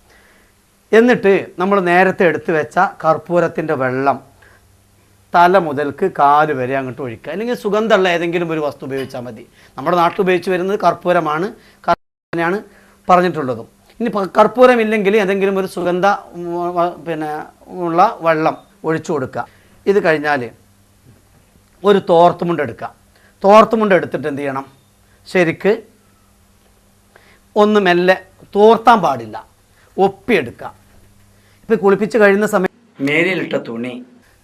എന്നിട്ട് നമ്മൾ നേരത്തെ എടുത്തു വെച്ച കർപ്പൂരത്തിൻ്റെ വെള്ളം തല മുതൽക്ക് കാല് വരെ അങ്ങോട്ട് ഒഴിക്കുക. അല്ലെങ്കിൽ സുഗന്ധമുള്ള ഏതെങ്കിലും ഒരു വസ്തു ഉപയോഗിച്ചാൽ മതി. നമ്മുടെ നാട്ടിൽ ഉപയോഗിച്ച് വരുന്നത് കർപ്പൂരമാണ്, കർപ്പൂരമാണ് പറഞ്ഞിട്ടുള്ളതും. ഇനി കർപ്പൂരമില്ലെങ്കിൽ ഏതെങ്കിലും ഒരു സുഗന്ധ ഉള്ള വെള്ളം ഒഴിച്ചു കൊടുക്കുക. ഇത് കഴിഞ്ഞാൽ ഒരു തോർത്തുമുണ്ട് എടുക്കുക. തോർത്തുമുണ്ട് എടുത്തിട്ട് എന്ത് ചെയ്യണം, ശരിക്ക് ഒന്ന് മെല്ലെ, തോർത്താൻ പാടില്ല, ഒപ്പിയെടുക്കുക. ഇപ്പം കുളിപ്പിച്ച് കഴിയുന്ന സമയം മേലിലിട്ട തുണി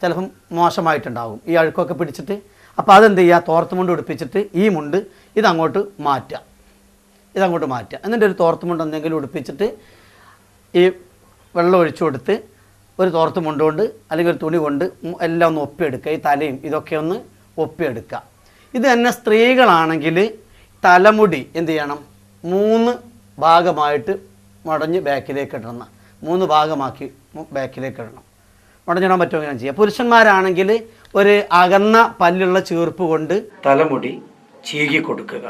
ചിലപ്പം മോശമായിട്ടുണ്ടാകും, ഈ അഴുക്കൊക്കെ പിടിച്ചിട്ട്. അപ്പോൾ അതെന്ത് ചെയ്യുക, തോർത്തുമുണ്ട് ഉടുപ്പിച്ചിട്ട് ഈ മുണ്ട് ഇതങ്ങോട്ട് മാറ്റുക. എന്നിട്ട് ഒരു തോർത്തുമുണ്ട് എന്തെങ്കിലും ഉടുപ്പിച്ചിട്ട് ഈ വെള്ളം ഒഴിച്ചു കൊടുത്ത് ഒരു തോർത്തുമുണ്ട് കൊണ്ട് അല്ലെങ്കിൽ ഒരു തുണി കൊണ്ട് എല്ലാം ഒന്ന് ഒപ്പിയെടുക്കുക. ഈ തലയും ഇതൊക്കെ ഒന്ന് ഒപ്പിയെടുക്കുക. ഇത് തന്നെ സ്ത്രീകളാണെങ്കിൽ തലമുടി എന്ത് ചെയ്യണം, 3 ഭാഗമായിട്ട് മടഞ്ഞ് ബാക്കിലേക്ക് ഇടണം. 3 ഭാഗമാക്കി ബാക്കിലേക്ക് ഇടണം. മടഞ്ഞിടാൻ പറ്റുമോ ഞാൻ ചെയ്യാം. പുരുഷന്മാരാണെങ്കിൽ ഒരു അകന്ന പല്ലുള്ള ചീർപ്പ് കൊണ്ട് തലമുടി ചീകി കൊടുക്കുക.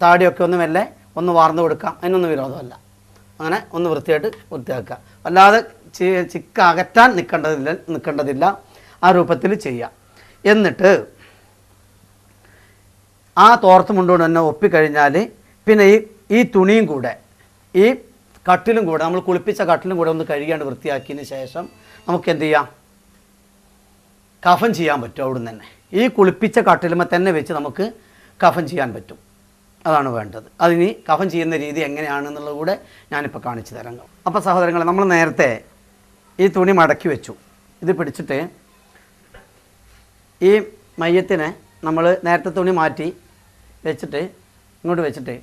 താടിയൊക്കെ ഒന്ന് മെല്ലെ ഒന്ന് വാർന്നു കൊടുക്കാം, അതിനൊന്നും വിരോധമല്ല. അങ്ങനെ ഒന്ന് വൃത്തിയാക്കുക. അല്ലാതെ ചിക്ക അകറ്റാൻ നിൽക്കേണ്ടതില്ല. ആ രൂപത്തിൽ ചെയ്യാം. എന്നിട്ട് ആ തോർത്ത് മുണ്ടുകൊണ്ട് തന്നെ ഒപ്പിക്കഴിഞ്ഞാൽ പിന്നെ ഈ തുണിയും കൂടെ ഈ കട്ടിലും കൂടെ, നമ്മൾ കുളിപ്പിച്ച കട്ടിലും കൂടെ ഒന്ന് കഴുകിയാണ്ട് വൃത്തിയാക്കിയതിന് ശേഷം നമുക്ക് എന്ത് ചെയ്യാം, കഫൻ ചെയ്യാൻ പറ്റും. അവിടുന്ന് തന്നെ ഈ കുളിപ്പിച്ച കട്ടിലുമേ തന്നെ വെച്ച് നമുക്ക് കഫൻ ചെയ്യാൻ പറ്റും. അതാണ് വേണ്ടത്. അതിനി കഫൻ ചെയ്യുന്ന രീതി എങ്ങനെയാണെന്നുള്ളത് കൂടെ ഞാനിപ്പോൾ കാണിച്ചു തരാം. അപ്പോൾ സഹോദരങ്ങളെ, നമ്മൾ നേരത്തെ ഈ തുണി മടക്കി വെച്ചു. ഇത് പിടിച്ചിട്ട് ഈ മയ്യത്തിനെ നമ്മൾ നേരത്തെ തുണി മാറ്റി വെച്ചിട്ട് ഇങ്ങോട്ട് വെച്ചിട്ട്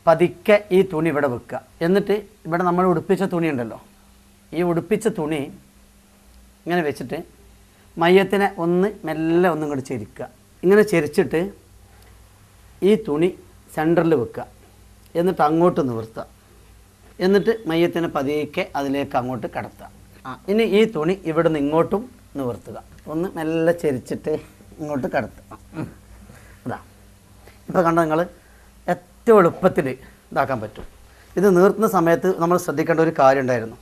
പതുക്കെ ഈ തുണി ഇവിടെ വെക്കുക. എന്നിട്ട് ഇവിടെ നമ്മൾ ഉടുപ്പിച്ച തുണി ഉണ്ടല്ലോ, ഈ ഉടുപ്പിച്ച തുണി ഇങ്ങനെ വെച്ചിട്ട് മയ്യത്തിനെ ഒന്ന് മെല്ലെ ഒന്നും ഇങ്ങോട്ട് ചെരിക്കുക. ഇങ്ങനെ ചെരിച്ചിട്ട് ഈ തുണി സെൻറ്ററിൽ വെക്കുക. എന്നിട്ട് അങ്ങോട്ട് നിവർത്തുക. എന്നിട്ട് മയ്യത്തിനെ പതിയെ അതിലേക്ക് അങ്ങോട്ട് കടത്തുക. ഇനി ഈ തുണി ഇവിടുന്ന് ഇങ്ങോട്ടും നിവർത്തുക. ഒന്ന് മെല്ലെ ചെരിച്ചിട്ട് ഇങ്ങോട്ട് കടത്തുക. അതാ ഇപ്പോൾ കണ്ട നിങ്ങൾ ഏറ്റവും എളുപ്പത്തിൽ ഇതാക്കാൻ പറ്റും. ഇത് നീർത്തുന്ന സമയത്ത് നമ്മൾ ശ്രദ്ധിക്കേണ്ട ഒരു കാര്യം ഉണ്ടായിരുന്നു.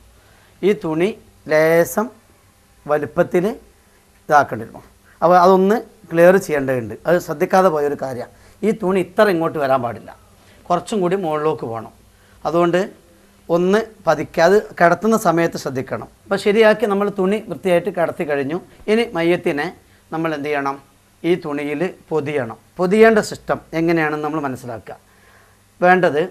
ഈ തുണി ലേശം വലുപ്പത്തിൽ ഇതാക്കേണ്ടിരുന്നു. അപ്പോൾ അതൊന്ന് ക്ലിയർ ചെയ്യേണ്ടതുണ്ട്. അത് ശ്രദ്ധിക്കാതെ പോയൊരു കാര്യമാണ്. ഈ തുണി ഇത്ര ഇങ്ങോട്ട് വരാൻ പാടില്ല, കുറച്ചും കൂടി മുകളിലേക്ക് പോകണം. അതുകൊണ്ട് ഒന്ന് പതുക്കെ അത് കിടത്തുന്ന സമയത്ത് ശ്രദ്ധിക്കണം. അപ്പോൾ ശരിയാക്കി നമ്മൾ തുണി വൃത്തിയായിട്ട് കിടത്തി കഴിഞ്ഞു. ഇനി മയ്യത്തിനെ നമ്മൾ എന്ത് ചെയ്യണം, ഈ തുണിയിൽ പൊതിയണം. പൊതിയേണ്ട സിസ്റ്റം എങ്ങനെയാണെന്ന് നമ്മൾ മനസ്സിലാക്കുക. വേണ്ടത്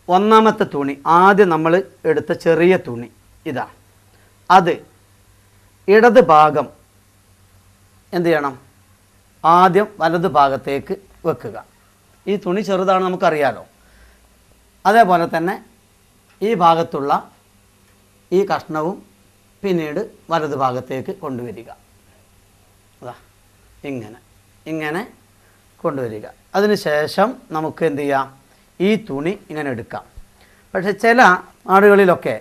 ഒന്നാമത്തെ തുണി, ആദ്യം നമ്മൾ എടുത്ത ചെറിയ തുണി ഇതാ, അത് ഇടത് ഭാഗം എന്ത് ചെയ്യണം, ആദ്യം വലത് ഭാഗത്തേക്ക് വെക്കുക. ഈ തുണി ചെറുതാണ്, നമുക്കറിയാലോ. അതേപോലെ തന്നെ ഈ ഭാഗത്തുള്ള ഈ കഷ്ണവും പിന്നീട് വലത് ഭാഗത്തേക്ക് കൊണ്ടുവരിക. അതാ ഇങ്ങനെ കൊണ്ടുവരിക. അതിന് ശേഷം നമുക്ക് എന്ത് ചെയ്യാം, ഈ തുണി ഇങ്ങനെ എടുക്കാം. പക്ഷേ ചില നാടുകളിലൊക്കെ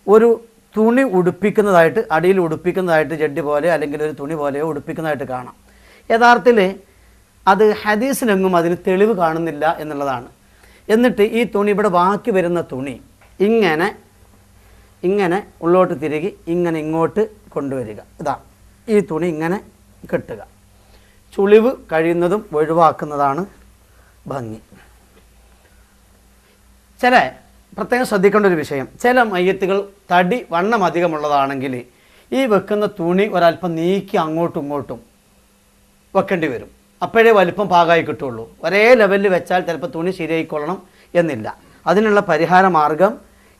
ഒരു തുണി ഉടുപ്പിക്കുന്നതായിട്ട്, അടിയിൽ ഉടുപ്പിക്കുന്നതായിട്ട് ജഡ്ഡി പോലെ അല്ലെങ്കിൽ ഒരു തുണി പോലെയോ ഉടുപ്പിക്കുന്നതായിട്ട് കാണാം. യഥാർത്ഥത്തിൽ അത് ഹദീസിലെങ്ങും അതിന് തെളിവ് കാണുന്നില്ല എന്നുള്ളതാണ്. എന്നിട്ട് ഈ തുണി, ഇവിടെ ബാക്കി വരുന്ന തുണി ഇങ്ങനെ ഉള്ളോട്ട് തിരികെ ഇങ്ങോട്ട് കൊണ്ടുവരിക. ഇതാ ഈ തുണി ഇങ്ങനെ കെട്ടുക. ചുളിവ് കഴിയുന്നതും ഒഴിവാക്കുന്നതാണ് ഭംഗി. പ്രത്യേകം ശ്രദ്ധിക്കേണ്ട ഒരു വിഷയം, ചില മയ്യത്തുകൾ തടി വണ്ണം അധികമുള്ളതാണെങ്കിൽ ഈ വെക്കുന്ന തുണി ഒരല്പം നീക്കി അങ്ങോട്ടും ഇങ്ങോട്ടും വെക്കേണ്ടി വരും. അപ്പോഴേ വലിപ്പം പാകമായി കിട്ടുള്ളൂ. ഒരേ ലെവലിൽ വെച്ചാൽ ചിലപ്പോൾ തുണി ശരിയായിക്കൊള്ളണം എന്നില്ല. അതിനുള്ള പരിഹാര മാർഗം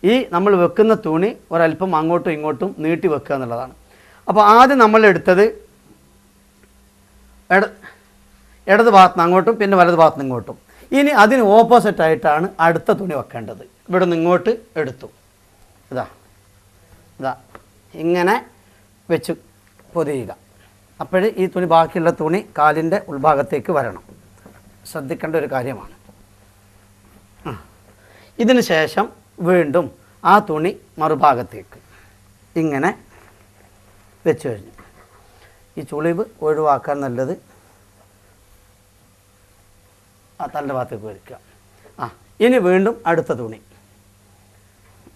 ഈ നമ്മൾ വെക്കുന്ന തുണി ഒരല്പം അങ്ങോട്ടും ഇങ്ങോട്ടും നീട്ടി വെക്കുക എന്നുള്ളതാണ്. അപ്പോൾ ആദ്യം നമ്മൾ എടുത്തത് ഇടത് ഭാഗത്ത് നിന്ന് അങ്ങോട്ടും പിന്നെ വലത് ഭാഗത്ത് നിന്ന് ഇങ്ങോട്ടും. ഇനി അതിന് ഓപ്പോസിറ്റായിട്ടാണ് അടുത്ത തുണി വെക്കേണ്ടത്. ഇവിടെ നിന്ന് ഇങ്ങോട്ട് എടുത്തു, ഇതാ ഇങ്ങനെ വെച്ച് പൊതിയുക. അപ്പോഴേ ഈ തുണി ബാക്കിയുള്ള തുണി കാലിൻ്റെ ഉൾഭാഗത്തേക്ക് വരണം. ശ്രദ്ധിക്കേണ്ട ഒരു കാര്യമാണ്. ഇതിന് ശേഷം വീണ്ടും ആ തുണി മറുഭാഗത്തേക്ക് ഇങ്ങനെ വെച്ച് കഴിഞ്ഞു. ഈ ചുളിവ് ഒഴിവാക്കാൻ നല്ലത് ആ തൻ്റെ ഭാഗത്തേക്ക് വയ്ക്കുക. ഇനി വീണ്ടും അടുത്ത തുണി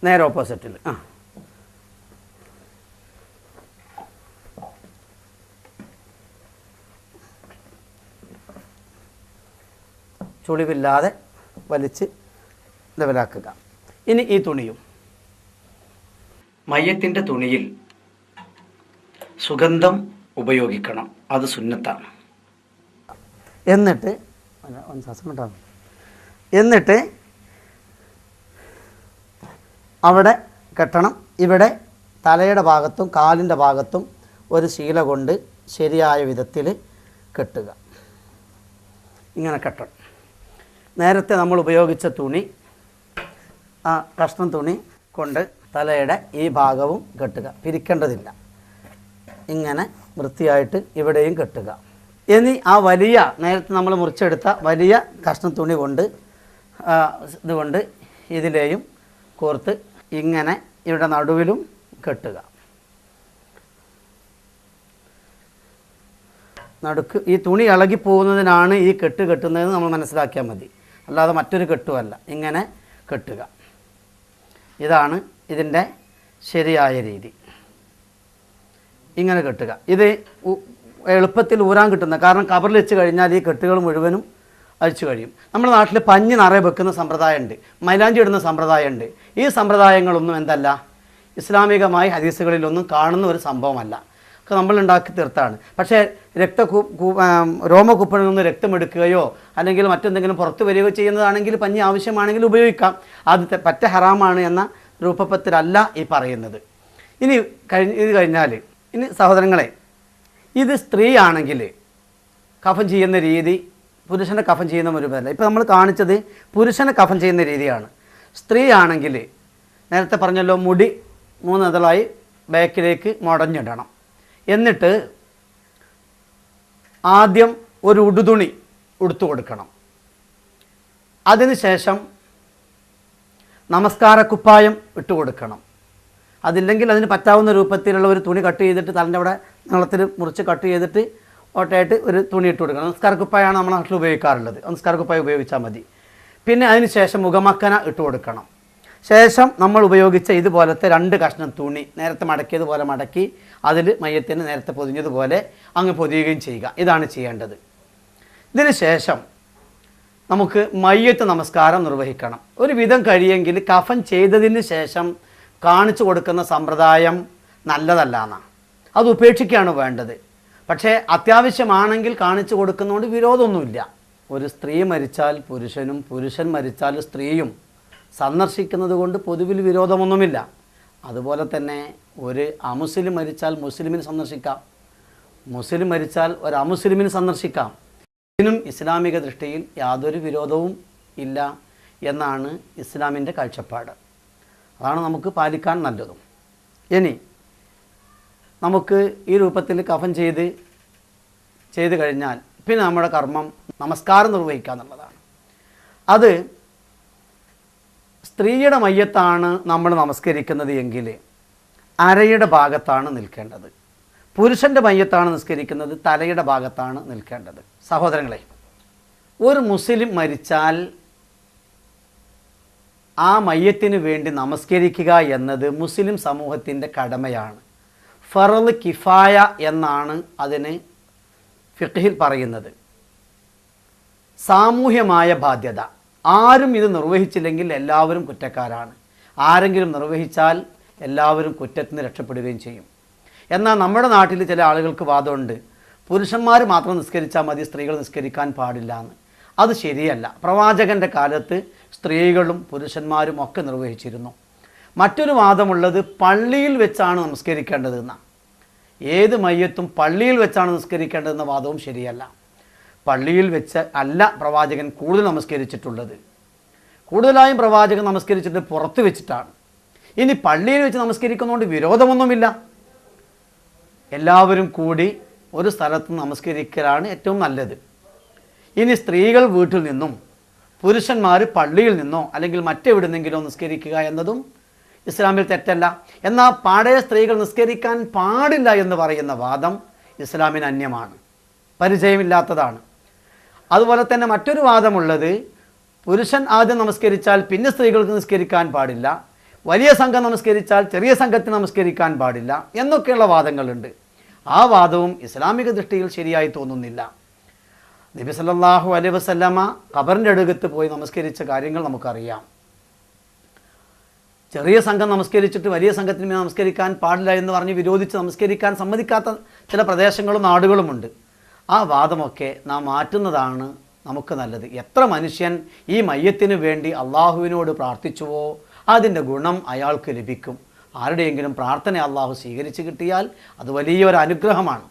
നേരെ ഓപ്പോസിറ്റിൽ ചുളിവില്ലാതെ വലിച്ച് ലെവലാക്കുക. ഇനി ഈ തുണിയും മയ്യത്തിൻ്റെ തുണിയിൽ സുഗന്ധം ഉപയോഗിക്കണം, അത് സുന്നത്താണ്. എന്നിട്ട് അവിടെ കെട്ടണം. ഇവിടെ തലയുടെ ഭാഗത്തും കാലിൻ്റെ ഭാഗത്തും ഒരു ശീല കൊണ്ട് ശരിയായ വിധത്തിൽ കെട്ടുക. ഇങ്ങനെ കെട്ടണം. നേരത്തെ നമ്മൾ ഉപയോഗിച്ച തുണി, ആ കഷ്ണം തുണി കൊണ്ട് തലയുടെ ഈ ഭാഗവും കെട്ടുക, പിരിക്കേണ്ടതില്ല. ഇങ്ങനെ വൃത്തിയായിട്ട് ഇവിടെയും കെട്ടുക. ഇനി ആ വലിയ നേരത്തെ നമ്മൾ മുറിച്ചെടുത്ത വലിയ കഷ്ണം തുണി കൊണ്ട് ഇതുകൊണ്ട് ഇതിലെയും കോർത്ത് ഇങ്ങനെ ഇവിടെ നടുവിലും കെട്ടുക. നടുക്ക് ഈ തുണി ഇളകി പോകുന്നതിനാണ് ഈ കെട്ട് കെട്ടുന്നതെന്ന് നമ്മൾ മനസ്സിലാക്കിയാൽ മതി, അല്ലാതെ മറ്റൊരു കെട്ടുമല്ല. ഇങ്ങനെ കെട്ടുക. ഇതാണ് ഇതിൻ്റെ ശരിയായ രീതി. ഇങ്ങനെ കെട്ടുക. ഇത് എളുപ്പത്തിൽ ഊരാൻ കിട്ടുന്ന, കാരണം കവറിൽ വെച്ച് കഴിഞ്ഞാൽ ഈ കെട്ടുകൾ മുഴുവനും അഴിച്ചു കഴിയും. നമ്മുടെ നാട്ടിൽ പഞ്ഞി നിറയെ വെക്കുന്ന സമ്പ്രദായമുണ്ട്, മൈലാഞ്ചി ഇടുന്ന സമ്പ്രദായമുണ്ട്. ഈ സമ്പ്രദായങ്ങളൊന്നും എന്തല്ല, ഇസ്ലാമികമായി ഹദീസുകളിലൊന്നും കാണുന്ന ഒരു സംഭവമല്ല, ഒക്കെ നമ്മൾ ഉണ്ടാക്കി തീർത്താണ്. പക്ഷേ രോമകുപ്പണിൽ നിന്ന് രക്തമെടുക്കുകയോ അല്ലെങ്കിൽ മറ്റെന്തെങ്കിലും പുറത്തു വരികയോ ചെയ്യുന്നതാണെങ്കിൽ പഞ്ഞി ആവശ്യമാണെങ്കിൽ ഉപയോഗിക്കാം. അത് പറ്റ ഹറാമാണ് എന്ന രൂപത്തിലല്ല ഈ പറയുന്നത്. ഇത് കഴിഞ്ഞാൽ ഇനി സഹോദരങ്ങളെ, ഇത് സ്ത്രീ ആണെങ്കിൽ കഫൻ ചെയ്യുന്ന രീതി പുരുഷനെ കഫൻ ചെയ്യുന്ന ഒരു പേരല്ല. ഇപ്പോൾ നമ്മൾ കാണിച്ചത് പുരുഷനെ കഫൻ ചെയ്യുന്ന രീതിയാണ്. സ്ത്രീ ആണെങ്കിൽ നേരത്തെ പറഞ്ഞല്ലോ, മുടി 3 ഇതളായി ബാക്കിലേക്ക് മുടഞ്ഞിടണം. എന്നിട്ട് ആദ്യം ഒരു ഉടുതുണി ഉടുത്തു കൊടുക്കണം. അതിനുശേഷം നമസ്കാരക്കുപ്പായം ഇട്ട് കൊടുക്കണം. അതില്ലെങ്കിൽ അതിന് പറ്റാവുന്ന രൂപത്തിലുള്ള ഒരു തുണി കട്ട് ചെയ്തിട്ട് തലൻ്റെ അവിടെ നീളത്തിൽ മുറിച്ച് കട്ട് ചെയ്തിട്ട് ഓട്ടയായിട്ട് ഒരു തുണി ഇട്ട് കൊടുക്കണം. നമസ്കാരക്കുപ്പായാണ് നമ്മുടെ നാട്ടിൽ ഉപയോഗിക്കാറുള്ളത്, നമസ്കാരക്കുപ്പായം ഉപയോഗിച്ചാൽ മതി. പിന്നെ അതിന് ശേഷം മുഖമക്കന ഇട്ട് കൊടുക്കണം. ശേഷം നമ്മൾ ഉപയോഗിച്ച ഇതുപോലത്തെ 2 കഷ്ണം തുണി നേരത്തെ മടക്കിയതുപോലെ മടക്കി അതിൽ മയ്യത്തിന് നേരത്തെ പൊതിഞ്ഞതുപോലെ അങ്ങ് പൊതിയുകയും ചെയ്യുക. ഇതാണ് ചെയ്യേണ്ടത്. ഇതിന് ശേഷം നമുക്ക് മയ്യത്ത് നമസ്കാരം നിർവഹിക്കണം. ഒരു വിധം കഴിയെങ്കിൽ കഫൻ ചെയ്തതിന് ശേഷം കാണിച്ചു കൊടുക്കുന്ന സമ്പ്രദായം നല്ലതല്ല എന്നാണ്, അത് ഉപേക്ഷിക്കുകയാണ് വേണ്ടത്. പക്ഷേ അത്യാവശ്യമാണെങ്കിൽ കാണിച്ചു കൊടുക്കുന്നതുകൊണ്ട് വിരോധമൊന്നുമില്ല. ഒരു സ്ത്രീ മരിച്ചാൽ പുരുഷനും പുരുഷൻ മരിച്ചാൽ സ്ത്രീയും സന്ദർശിക്കുന്നത് കൊണ്ട് പൊതുവിൽ വിരോധമൊന്നുമില്ല. അതുപോലെ തന്നെ ഒരു അമുസ്ലിം മരിച്ചാൽ മുസ്ലിമിന് സന്ദർശിക്കാം, മുസ്ലിം മരിച്ചാൽ ഒരു അമുസ്ലിമിന് സന്ദർശിക്കാം. ഇതിനും ഇസ്ലാമിക ദൃഷ്ടിയിൽ യാതൊരു വിരോധവും ഇല്ല എന്നാണ് ഇസ്ലാമിൻ്റെ കാഴ്ചപ്പാട്. അതാണ് നമുക്ക് പാലിക്കാൻ നല്ലതും. ഇനി നമുക്ക് ഈ രൂപത്തിൽ കഫൻ ചെയ്ത് കഴിഞ്ഞാൽ പിന്നെ നമ്മുടെ കർമ്മം നമസ്കാരം നിർവഹിക്കുക എന്നുള്ളതാണ്. അത് സ്ത്രീയുടെ മയ്യത്താണ് നമ്മൾ നമസ്കരിക്കുന്നത് എങ്കിൽ അരയുടെ ഭാഗത്താണ് നിൽക്കേണ്ടത്. പുരുഷൻ്റെ മയ്യത്താണ് നിസ്കരിക്കുന്നത് തലയുടെ ഭാഗത്താണ് നിൽക്കേണ്ടത്. സഹോദരങ്ങളെ, ഒരു മുസ്ലിം മരിച്ചാൽ ആ മയ്യത്തിന് വേണ്ടി നമസ്കരിക്കുക എന്നത് മുസ്ലിം സമൂഹത്തിൻ്റെ കടമയാണ്. ഫർള് കിഫായ എന്നാണ് അതിന് ഫിഖ്ഹിൽ പറയുന്നത്. സാമൂഹ്യമായ ബാധ്യത. ആരും ഇത് നിർവഹിച്ചില്ലെങ്കിൽ എല്ലാവരും കുറ്റക്കാരാണ്. ആരെങ്കിലും നിർവഹിച്ചാൽ എല്ലാവരും കുറ്റത്തിന് രക്ഷപ്പെടുകയും ചെയ്യും. എന്നാൽ നമ്മുടെ നാട്ടിൽ ചില ആളുകൾക്ക് വാദമുണ്ട്, പുരുഷന്മാർ മാത്രം നിസ്കരിച്ചാൽ മതി, സ്ത്രീകൾ നിസ്കരിക്കാൻ പാടില്ല എന്ന്. അത് ശരിയല്ല. പ്രവാചകൻ്റെ കാലത്ത് സ്ത്രീകളും പുരുഷന്മാരും ഒക്കെ നിർവഹിച്ചിരുന്നു. മറ്റൊരു വാദമുള്ളത് പള്ളിയിൽ വെച്ചാണ് നമസ്കരിക്കേണ്ടതെന്നാണ്. ഏത് മയ്യത്തും പള്ളിയിൽ വെച്ചാണ് നിസ്കരിക്കേണ്ടതെന്ന വാദവും ശരിയല്ല. പള്ളിയിൽ വെച്ച് അല്ല പ്രവാചകൻ കൂടുതൽ നമസ്കരിച്ചിട്ടുള്ളത്. കൂടുതലായും പ്രവാചകൻ നമസ്കരിച്ചിട്ട് പുറത്ത് വെച്ചിട്ടാണ്. ഇനി പള്ളിയിൽ വെച്ച് നമസ്കരിക്കുന്നതുകൊണ്ട് വിരോധമൊന്നുമില്ല. എല്ലാവരും കൂടി ഒരു സ്ഥലത്ത് നമസ്കരിക്കലാണ് ഏറ്റവും നല്ലത്. ഇനി സ്ത്രീകൾ വീട്ടിൽ നിന്നും പുരുഷന്മാർ പള്ളിയിൽ നിന്നോ അല്ലെങ്കിൽ മറ്റെവിടുന്നെങ്കിലോ നിസ്കരിക്കുക എന്നതും ഇസ്ലാമിൽ തെറ്റല്ല. എന്നാൽ പാടെ സ്ത്രീകൾ നിസ്കരിക്കാൻ പാടില്ല എന്ന് പറയുന്ന വാദം ഇസ്ലാമിന് അന്യമാണ്, പരിചയമില്ലാത്തതാണ്. അതുപോലെ തന്നെ മറ്റൊരു വാദമുള്ളത് പുരുഷൻ ആദ്യം നമസ്കരിച്ചാൽ പിന്നെ സ്ത്രീകൾക്ക് നിസ്കരിക്കാൻ പാടില്ല, വലിയ സംഘം നമസ്കരിച്ചാൽ ചെറിയ സംഘത്തിന് നമസ്കരിക്കാൻ പാടില്ല എന്നൊക്കെയുള്ള വാദങ്ങളുണ്ട്. ആ വാദവും ഇസ്ലാമിക ദൃഷ്ടിയിൽ ശരിയായി തോന്നുന്നില്ല. നബി സല്ലല്ലാഹു അലൈഹി വസല്ലമ ഖബറിൻ്റെ അടുത്ത് പോയി നമസ്കരിച്ച കാര്യങ്ങൾ നമുക്കറിയാം. ചെറിയ സംഘം നമസ്കരിച്ചിട്ട് വലിയ സംഘത്തിന് നമസ്കരിക്കാൻ പാടില്ല എന്ന് പറഞ്ഞ് വിരോധിച്ച് നമസ്കരിക്കാൻ സമ്മതിക്കാത്ത ചില പ്രദേശങ്ങളും നാടുകളുമുണ്ട്. ആ വാദമൊക്കെ നാം മാറ്റുന്നതാണ് നമുക്ക് നല്ലത്. എത്ര മനുഷ്യൻ ഈ മയ്യത്തിന് വേണ്ടി അള്ളാഹുവിനോട് പ്രാർത്ഥിച്ചുവോ അതിൻ്റെ ഗുണം അയാൾക്ക് ലഭിക്കും. ആരുടെയെങ്കിലും പ്രാർത്ഥന അള്ളാഹു സ്വീകരിച്ച് കിട്ടിയാൽ അത് വലിയൊരു അനുഗ്രഹമാണ്.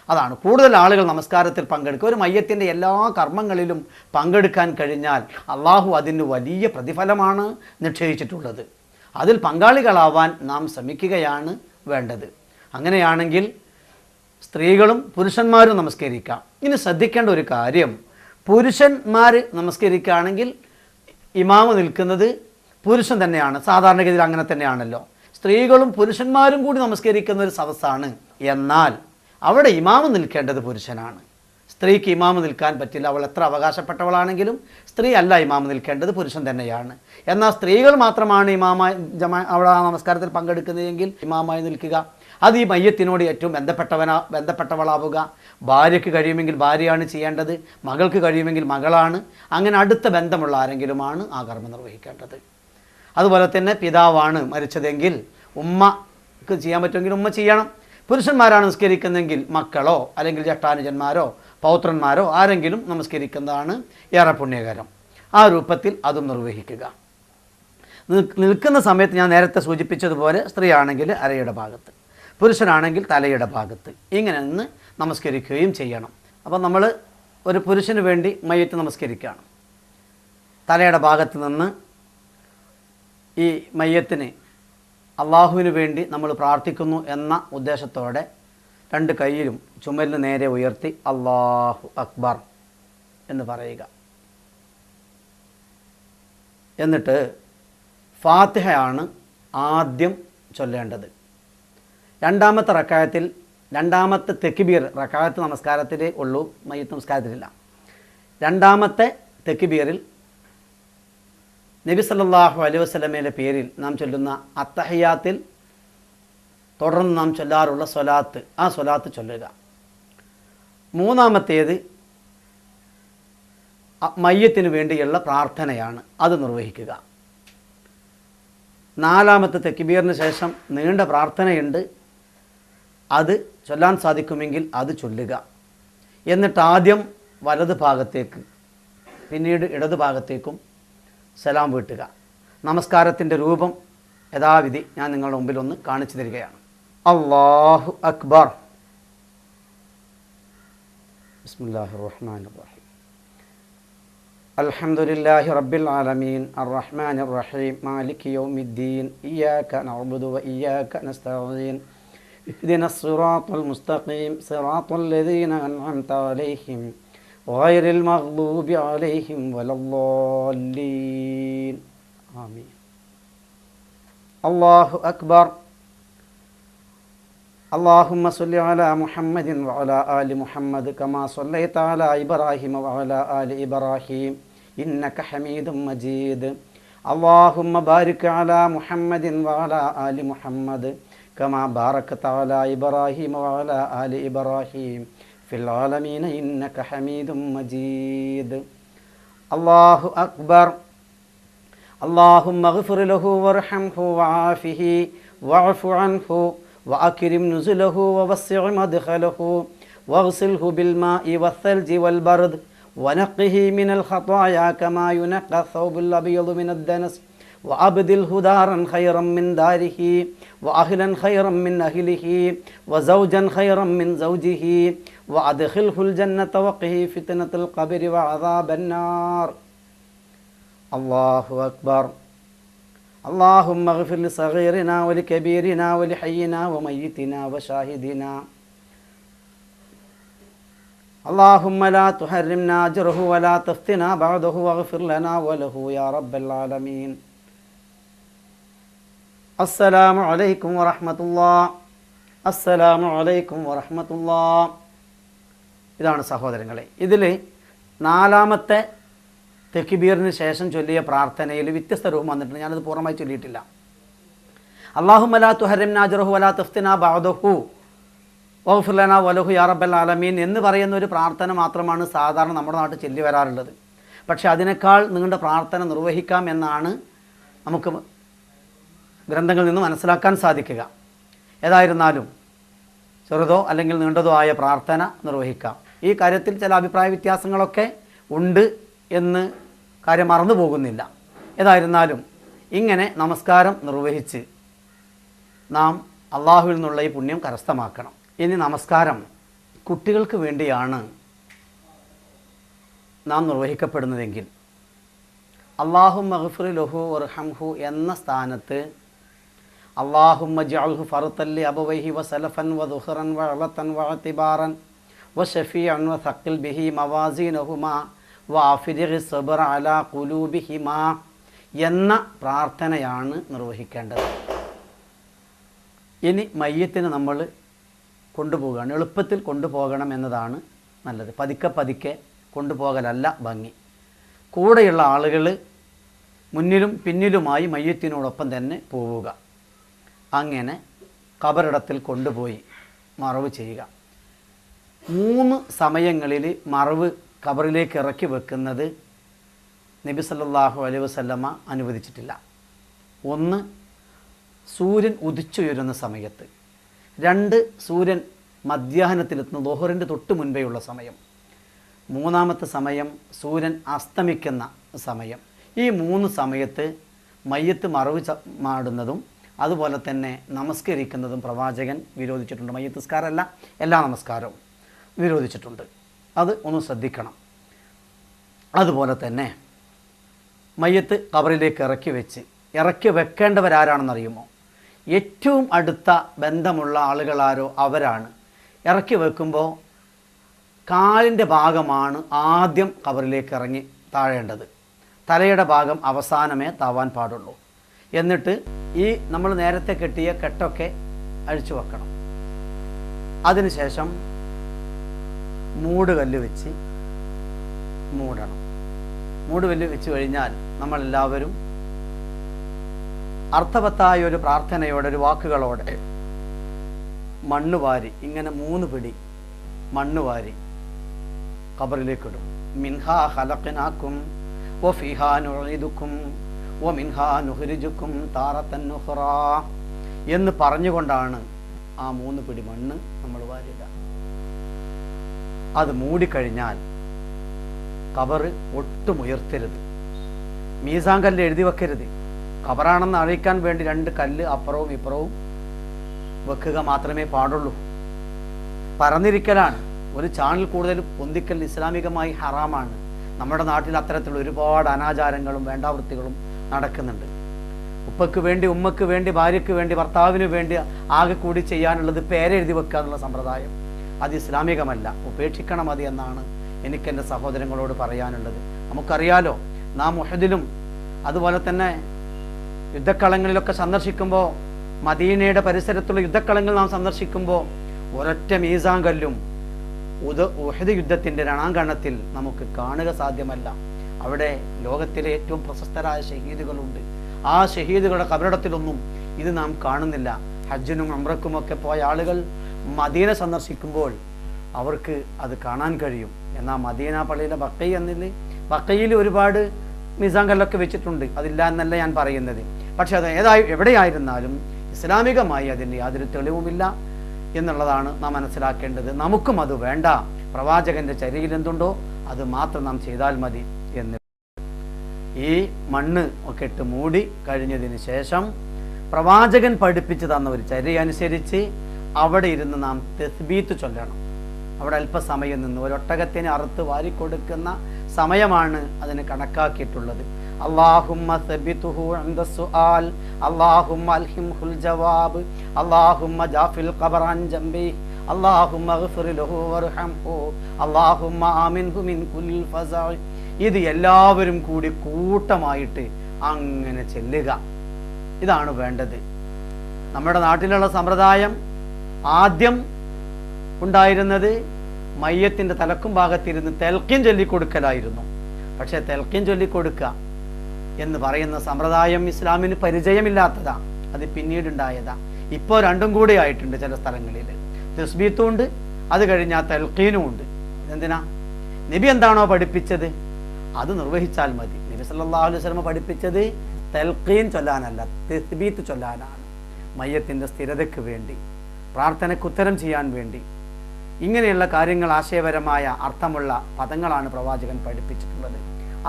അതാണ് കൂടുതൽ ആളുകൾ നമസ്കാരത്തിൽ പങ്കെടുക്കുക. ഒരു മയ്യത്തിൻ്റെ എല്ലാ കർമ്മങ്ങളിലും പങ്കെടുക്കാൻ കഴിഞ്ഞാൽ അള്ളാഹു അതിന് വലിയ പ്രതിഫലമാണ് നിശ്ചയിച്ചിട്ടുള്ളത്. അതിൽ പങ്കാളികളാവാൻ നാം ശ്രമിക്കുകയാണ് വേണ്ടത്. അങ്ങനെയാണെങ്കിൽ സ്ത്രീകളും പുരുഷന്മാരും നമസ്കരിക്കാം. ഇനി ശ്രദ്ധിക്കേണ്ട ഒരു കാര്യം, പുരുഷന്മാർ നമസ്കരിക്കുകയാണെങ്കിൽ ഇമാമ് നിൽക്കുന്നത് പുരുഷൻ തന്നെയാണ്. സാധാരണഗതിയിൽ അങ്ങനെ തന്നെയാണല്ലോ. സ്ത്രീകളും പുരുഷന്മാരും കൂടി നമസ്കരിക്കുന്ന ഒരു സദസ്സാണ്. എന്നാൽ അവിടെ ഇമാമ് നിൽക്കേണ്ടത് പുരുഷനാണ്. സ്ത്രീക്ക് ഇമാമ് നിൽക്കാൻ പറ്റില്ല. അവൾ എത്ര അവകാശപ്പെട്ടവളാണെങ്കിലും സ്ത്രീ അല്ല ഇമാമ് നിൽക്കേണ്ടത്, പുരുഷൻ തന്നെയാണ്. എന്നാൽ സ്ത്രീകൾ മാത്രമാണ് ഇമാമായി അവിടെ ആ നമസ്കാരത്തിൽ പങ്കെടുക്കുന്നതെങ്കിൽ ഇമാമായി നിൽക്കുക. അത് ഈ മയ്യത്തിനോട് ഏറ്റവും ബന്ധപ്പെട്ടവളാവുക. ഭാര്യയ്ക്ക് കഴിയുമെങ്കിൽ ഭാര്യയാണ് ചെയ്യേണ്ടത്, മകൾക്ക് കഴിയുമെങ്കിൽ മകളാണ്. അങ്ങനെ അടുത്ത ബന്ധമുള്ള ആരെങ്കിലുമാണ് ആ കർമ്മം നിർവഹിക്കേണ്ടത്. അതുപോലെ തന്നെ പിതാവാണ് മരിച്ചതെങ്കിൽ ഉമ്മക്ക് ചെയ്യാൻ പറ്റുമെങ്കിൽ ഉമ്മ ചെയ്യണം. പുരുഷന്മാരാണ് നിസ്കരിക്കുന്നതെങ്കിൽ മക്കളോ അല്ലെങ്കിൽ ജ്യേഷ്ഠാനുജന്മാരോ പൗത്രന്മാരോ ആരെങ്കിലും നമസ്കരിക്കുന്നതാണ് ഏറെ പുണ്യകരം. ആ രൂപത്തിൽ അതും നിർവഹിക്കുക. നിൽക്കുന്ന സമയത്ത് ഞാൻ നേരത്തെ സൂചിപ്പിച്ചതുപോലെ സ്ത്രീയാണെങ്കിൽ അരയുടെ ഭാഗത്ത്, പുരുഷനാണെങ്കിൽ തലയുടെ ഭാഗത്ത് ഇങ്ങനെ നിന്ന് നമസ്കരിക്കുകയും ചെയ്യണം. അപ്പം നമ്മൾ ഒരു പുരുഷന് വേണ്ടി മയ്യത്ത് നമസ്കരിക്കുകയാണ്. തലയുടെ ഭാഗത്ത് നിന്ന് ഈ മയ്യത്തിന് അള്ളാഹുവിന് വേണ്ടി നമ്മൾ പ്രാർത്ഥിക്കുന്നു എന്ന ഉദ്ദേശത്തോടെ രണ്ട് കൈയിലും ചുമലിന് നേരെ ഉയർത്തി അല്ലാഹു അക്ബർ എന്ന് പറയുക. എന്നിട്ട് ഫാത്തിഹയാണ് ആദ്യം ചൊല്ലേണ്ടത്. രണ്ടാമത്തെ റക്അത്തിൽ രണ്ടാമത്തെ തെക്ബീർ റക്അത്ത് നമസ്കാരത്തിലേ ഉള്ളൂ, മയ്യിത്ത് നമസ്കാരത്തിലില്ല. രണ്ടാമത്തെ തെക്ബീറിൽ നബി സല്ലല്ലാഹു അലൈഹി വസല്ലമയുടെ പേരിൽ നാം ചൊല്ലുന്ന അത്തഹിയാത്തിൽ തുടർന്ന് നാം ചൊല്ലാറുള്ള സ്വലാത്ത്, ആ സ്വലാത്ത് ചൊല്ലുക. മൂന്നാമത്തേത് മയ്യത്തിന് വേണ്ടിയുള്ള പ്രാർത്ഥനയാണ്, അത് നിർവഹിക്കുക. നാലാമത്തെ തെക്ബീറിന് ശേഷം നീണ്ട പ്രാർത്ഥനയുണ്ട്, അത് ചൊല്ലാൻ സാധിക്കുമെങ്കിൽ അത് ചൊല്ലുക. എന്നിട്ട് ആദ്യം വലത് ഭാഗത്തേക്ക് പിന്നീട് ഇടത് ഭാഗത്തേക്കും സലാം വീട്ടുക. നമസ്കാരത്തിൻ്റെ രൂപം യഥാവിധി ഞാൻ നിങ്ങളുടെ മുമ്പിൽ ഒന്ന് കാണിച്ചു തരികയാണ്. അല്ലാഹു അക്ബർ. ബിസ്മില്ലാഹിർ റഹ്മാനിർ റഹീം. അൽഹംദുലില്ലാഹി റബ്ബിൽ ആലമീൻ അർറഹ്മാനിർ റഹീം മാലികി യൗമിദ്ദീൻ ഇയ്യാക നഅ്ബുദു വ ഇയ്യാക നസ്തഈൻ ഇഹ്ദിനസ് സിറാത്തൽ മുസ്തഖീം സിറാത്തൽ ലദീന അൻഅംത അലൈഹിം ഗൈറിൽ മഗ്ദൂബി അലൈഹിം വലദ്ദാല്ലീൻ. ആമീൻ. അല്ലാഹു അക്ബർ. اللهم صل على محمد وعلى آل محمد كما صليت على إبراهيم وعلى آل إبراهيم إنك حميد مجيد. اللهم بارك على محمد وعلى آل محمد كما باركت على إبراهيم وعلى آل إبراهيم في العالمين إنك حميد مجيد. الله أكبر. اللهم اغفر له وارحمه وعافه واعف عنه وأكرم نزله ووسع مدخله واغسله بالماء والثلج والبرد ونقه من الخطايا كما ينقى الثوب الأبيض من الدنس وأبدله دارا خيرا من داره وأهلا خيرا من أهله وزوجا خيرا من زوجه وأدخله الجنة وقه فتنة القبر وعذاب النار. الله أكبر. اللهم اغفر لصغيرنا ولكبيرنا ولحينا وميتنا وشاهدنا. اللهم لا تحرمنا أجره ولا تفتنا بعده واغفر لنا وله يا رب العالمين. السلام عليكم ورحمة الله. السلام عليكم ورحمة الله. ഇതാണ് സഹോദരങ്ങളെ, ഇതിൽ നാലാമത്തെ തെക്ബീറിന് ശേഷം ചൊല്ലിയ പ്രാർത്ഥനയിൽ വ്യത്യസ്ത രൂപം വന്നിട്ടുണ്ട്. ഞാനത് പൂർണ്ണമായി ചൊല്ലിയിട്ടില്ല. അല്ലാഹുമ്മ ലാ തുഹരിംനാ അജ്റഹു വലാ തഫ്തിനാ ബഅദഹു വഗ്ഫിർ ലനാ വലഹു യാ റബ്ബൽ ആലമീൻ എന്ന് പറയുന്ന ഒരു പ്രാർത്ഥന മാത്രമാണ് സാധാരണ നമ്മുടെ നാട്ടിൽ ചൊല്ലി വരാറുള്ളത്. പക്ഷേ അതിനേക്കാൾ നിങ്ങളുടെ പ്രാർത്ഥന നിർവഹിക്കാം എന്നാണ് നമുക്ക് ഗ്രന്ഥങ്ങളിൽ നിന്ന് മനസ്സിലാക്കാൻ സാധിക്കുക. ഏതായിരുന്നാലും ചെറുതോ അല്ലെങ്കിൽ നീണ്ടതോ ആയ പ്രാർത്ഥന നിർവഹിക്കാം. ഈ കാര്യത്തിൽ ചില അഭിപ്രായ വ്യത്യാസങ്ങളൊക്കെ ഉണ്ട് എന്ന് കാര്യം മറന്നു പോകുന്നില്ല. ഏതായിരുന്നാലും ഇങ്ങനെ നമസ്കാരം നിർവഹിച്ച് നാം അള്ളാഹുവിൽ നിന്നുള്ള ഈ പുണ്യം കരസ്ഥമാക്കണം. ഇനി നമസ്കാരം കുട്ടികൾക്ക് വേണ്ടിയാണ് നാം നിർവഹിക്കപ്പെടുന്നതെങ്കിൽ അല്ലാഹുമ്മ ഗ്ഫിർ ലഹു വർഹംഹു എന്ന സ്ഥാനത്ത് അല്ലാഹുമ്മ ജഅൽഹു ഫർതല്ലി അബവൈഹി വസലഫൻ വദുഖറൻ വഅലതൻ വഅതിബാറൻ വശഫീഅൻ വസഖിൽ ബിഹി മവാസീനഹുമാ വഅഫിരിഗി സബ്റ അലാ ഖുലൂബിഹിമാ എന്ന പ്രാർത്ഥനയാണ് നിർവഹിക്കേണ്ടത്. ഇനി മയ്യത്തിന് നമ്മൾ കൊണ്ടുപോവുകയാണ്, എളുപ്പത്തിൽ കൊണ്ടുപോകണം എന്നതാണ് നല്ലത്. പതുക്കെ പതുക്കെ കൊണ്ടുപോകലല്ല ഭംഗി. കൂടെയുള്ള ആളുകൾ മുന്നിലും പിന്നിലുമായി മയ്യത്തിനോടൊപ്പം തന്നെ പോവുക. അങ്ങനെ ഖബറിടത്തിൽ കൊണ്ടുപോയി മറവ് ചെയ്യുക. 3 സമയങ്ങളിൽ മറവ് ഖബറിലേക്ക് ഇറക്കി വെക്കുന്നത് നബി സല്ലല്ലാഹു അലൈഹി വസല്ലമ അനുവദിച്ചിട്ടില്ല. 1 സൂര്യൻ ഉദിച്ചുയരുന്ന സമയത്ത്, 2 സൂര്യൻ മധ്യാഹ്നത്തിലെത്തുന്ന ദുഹറിൻ്റെ തൊട്ട് മുൻപേയുള്ള സമയം, 3-ാമത്തെ സമയം സൂര്യൻ അസ്തമിക്കുന്ന സമയം. ഈ 3 സമയത്ത് മയ്യത്ത് മറവ് മാടുന്നതും അതുപോലെ തന്നെ നമസ്കരിക്കുന്നതും പ്രവാചകൻ വിരോധിച്ചിട്ടുണ്ട്. മയ്യത്ത് നിസ്കാരമല്ല, എല്ലാ നമസ്കാരവും വിരോധിച്ചിട്ടുണ്ട്. അത് ഒന്ന് ശ്രദ്ധിക്കണം. അതുപോലെ തന്നെ മയ്യത്ത് ഖബറിലേക്ക് ഇറക്കി വെക്കേണ്ടവരാരാണെന്നറിയുമോ? ഏറ്റവും അടുത്ത ബന്ധമുള്ള ആളുകളാരോ അവരാണ്. ഇറക്കി വെക്കുമ്പോൾ കാലിൻ്റെ ഭാഗമാണ് ആദ്യം ഖബറിലേക്ക് ഇറങ്ങി താഴേണ്ടത്. തലയുടെ ഭാഗം അവസാനമേ താവാൻ പാടുള്ളൂ. എന്നിട്ട് ഈ നമ്മൾ നേരത്തെ കെട്ടിയ കെട്ടൊക്കെ അഴിച്ചു വെക്കണം. അതിനുശേഷം മൂടുകല്ല് വെച്ച് മൂടണം. മൂടുകല്ല് വെച്ച് കഴിഞ്ഞാൽ നമ്മളെല്ലാവരും അർത്ഥവത്തായ ഒരു പ്രാർത്ഥനയോടെ, ഒരു വാക്കുകളോടെ മണ്ണ് വാരി, ഇങ്ങനെ 3 പിടി മണ്ണ് വാരി ഖബറിലേക്കിടും. മിൻഹാ ഖലഖനാകും വഫീഹാ നുഈദുകും വമിൻഹാ നുഖ്രിജുകും താറത്തൻ ഉഖ്റാ എന്ന് പറഞ്ഞുകൊണ്ടാണ് ആ 3 പിടി മണ്ണ് നമ്മൾ വാരിയിടുക. അത് മൂടിക്കഴിഞ്ഞാൽ ഖബറ് ഒട്ടും ഉയർത്തരുത്. മീസാൻ കല്ല് എഴുതി വെക്കരുത്. ഖബറാണെന്ന് അറിയിക്കാൻ വേണ്ടി 2 കല്ല് അപ്പുറവും ഇപ്പുറവും വെക്കുക മാത്രമേ പാടുള്ളൂ. പറന്നിരിക്കലാണ്. ഒരു ചാണിൽ കൂടുതൽ പൊന്തിക്കൽ ഇസ്ലാമികമായി ഹറാമാണ്. നമ്മുടെ നാട്ടിൽ അത്തരത്തിലുള്ള ഒരുപാട് അനാചാരങ്ങളും വേണ്ടാവൃത്തികളും നടക്കുന്നുണ്ട്. ഉപ്പയ്ക്ക് വേണ്ടി, ഉമ്മയ്ക്ക് വേണ്ടി, ഭാര്യയ്ക്ക് വേണ്ടി, ഭർത്താവിന് വേണ്ടി ആകെ കൂടി ചെയ്യാനുള്ളത് പേരെഴുതി വെക്കുക എന്നുള്ള സമ്പ്രദായം അത് ഇസ്ലാമികമല്ല. ഉപേക്ഷിക്കണം അത് എന്നാണ് എനിക്കെൻ്റെ സഹോദരങ്ങളോട് പറയാനുള്ളത്. നമുക്കറിയാലോ, നാം ഉഹദിലും അതുപോലെ തന്നെ യുദ്ധക്കളങ്ങളിലൊക്കെ സന്ദർശിക്കുമ്പോൾ, മദീനയുടെ പരിസരത്തുള്ള യുദ്ധക്കളങ്ങൾ നാം സന്ദർശിക്കുമ്പോൾ ഒരൊറ്റ മീസാൻ കല്ലും ഉഹദ് യുദ്ധത്തിൻ്റെ രണാങ്കണത്തിൽ നമുക്ക് കാണുക സാധ്യമല്ല. അവിടെ ലോകത്തിലെ ഏറ്റവും പ്രശസ്തരായ ഷഹീദുകളുണ്ട്. ആ ഷഹീദുകളുടെ ഖബറിടത്തിലൊന്നും ഇത് നാം കാണുന്നില്ല. ഹജ്ജിനും ഉംറക്കുമൊക്കെ പോയ ആളുകൾ മദീന സന്ദർശിക്കുമ്പോൾ അവർക്ക് അത് കാണാൻ കഴിയും. എന്നാൽ മദീന പള്ളിയിലെ ബക്കയിൽ ഒരുപാട് മീസാൻ കല്ലൊക്കെ വെച്ചിട്ടുണ്ട്, അതില്ല എന്നല്ല ഞാൻ പറയുന്നത്. പക്ഷെ അത് എവിടെയായിരുന്നാലും ഇസ്ലാമികമായി അതിന് യാതൊരു തെളിവുമില്ല. എന്നുള്ളതാണ് നാം മനസ്സിലാക്കേണ്ടത്. നമുക്കും അത് വേണ്ട. പ്രവാചകന്റെ ചര്യയിൽ എന്തുണ്ടോ അത് മാത്രം നാം ചെയ്താൽ മതി എന്ന്. ഈ മണ്ണ് ഒക്കെ ഇട്ട് മൂടി കഴിഞ്ഞതിന് ശേഷം പ്രവാചകൻ പഠിപ്പിച്ചു തന്ന ഒരു ചര്യ അനുസരിച്ച് അവിടെ ഇരുന്ന് നാം തസ്ബീത്ത് ചൊല്ലണം. അവിടെ അല്പസമയം നിന്ന് ഒരൊട്ടകത്തിന് അറുത്ത് വാരിക്കൊടുക്കുന്ന സമയമാണ് അതിന് കണക്കാക്കിയിട്ടുള്ളത്. അല്ലാഹുമ്മ സബ്ബിതുഹു ഇൻദ സുആൽ, അല്ലാഹുമ്മ അൽഹിംഹുൽ ജവാബ്, അല്ലാഹുമ്മ ജാഫിൽ ഖബറ അൻ ജംബി, അല്ലാഹുമ്മഗ്ഫിർ ലഹു വർഹംഹു, അല്ലാഹുമ്മ ആമിൻഹു മിൻ കുല്ലിൽ ഫസഅ. ഇത് എല്ലാവരും കൂടി കൂട്ടമായിട്ട് അങ്ങനെ ചെല്ലുക. ഇതാണ് വേണ്ടത്. നമ്മുടെ നാട്ടിലുള്ള സമ്പ്രദായം ആദ്യം ഉണ്ടായിരുന്നത് മയ്യത്തിൻ്റെ തലക്കും ഭാഗത്തിരുന്ന് തെൽക്കീൻ ചൊല്ലിക്കൊടുക്കലായിരുന്നു. പക്ഷേ തെൽക്കീൻ ചൊല്ലിക്കൊടുക്കുക എന്ന് പറയുന്ന സമ്പ്രദായം ഇസ്ലാമിന് പരിചയമില്ലാത്തതാ. അത് പിന്നീടുണ്ടായതാ. ഇപ്പോൾ രണ്ടും കൂടി ആയിട്ടുണ്ട് ചില സ്ഥലങ്ങളിൽ. തസ്ബീത്തും ഉണ്ട്, അത് കഴിഞ്ഞാൽ തെൽക്കീനും ഉണ്ട്. ഇതെന്തിനാ? നബി എന്താണോ പഠിപ്പിച്ചത് അത് നിർവഹിച്ചാൽ മതി. നബി സല്ലല്ലാഹു അലൈഹി വസല്ലം പഠിപ്പിച്ചത് തെൽക്കീൻ ചൊല്ലാനല്ല, തസ്ബീത്ത് ചൊല്ലാനാണ്. മയ്യത്തിൻ്റെ സ്ഥിരതയ്ക്ക് വേണ്ടി, പ്രാർത്ഥനയ്ക്ക് ഉത്തരം ചെയ്യാൻ വേണ്ടി, ഇങ്ങനെയുള്ള കാര്യങ്ങൾ, ആശയപരമായ അർത്ഥമുള്ള പദങ്ങളാണ് പ്രവാചകൻ പഠിപ്പിച്ചിട്ടുള്ളത്.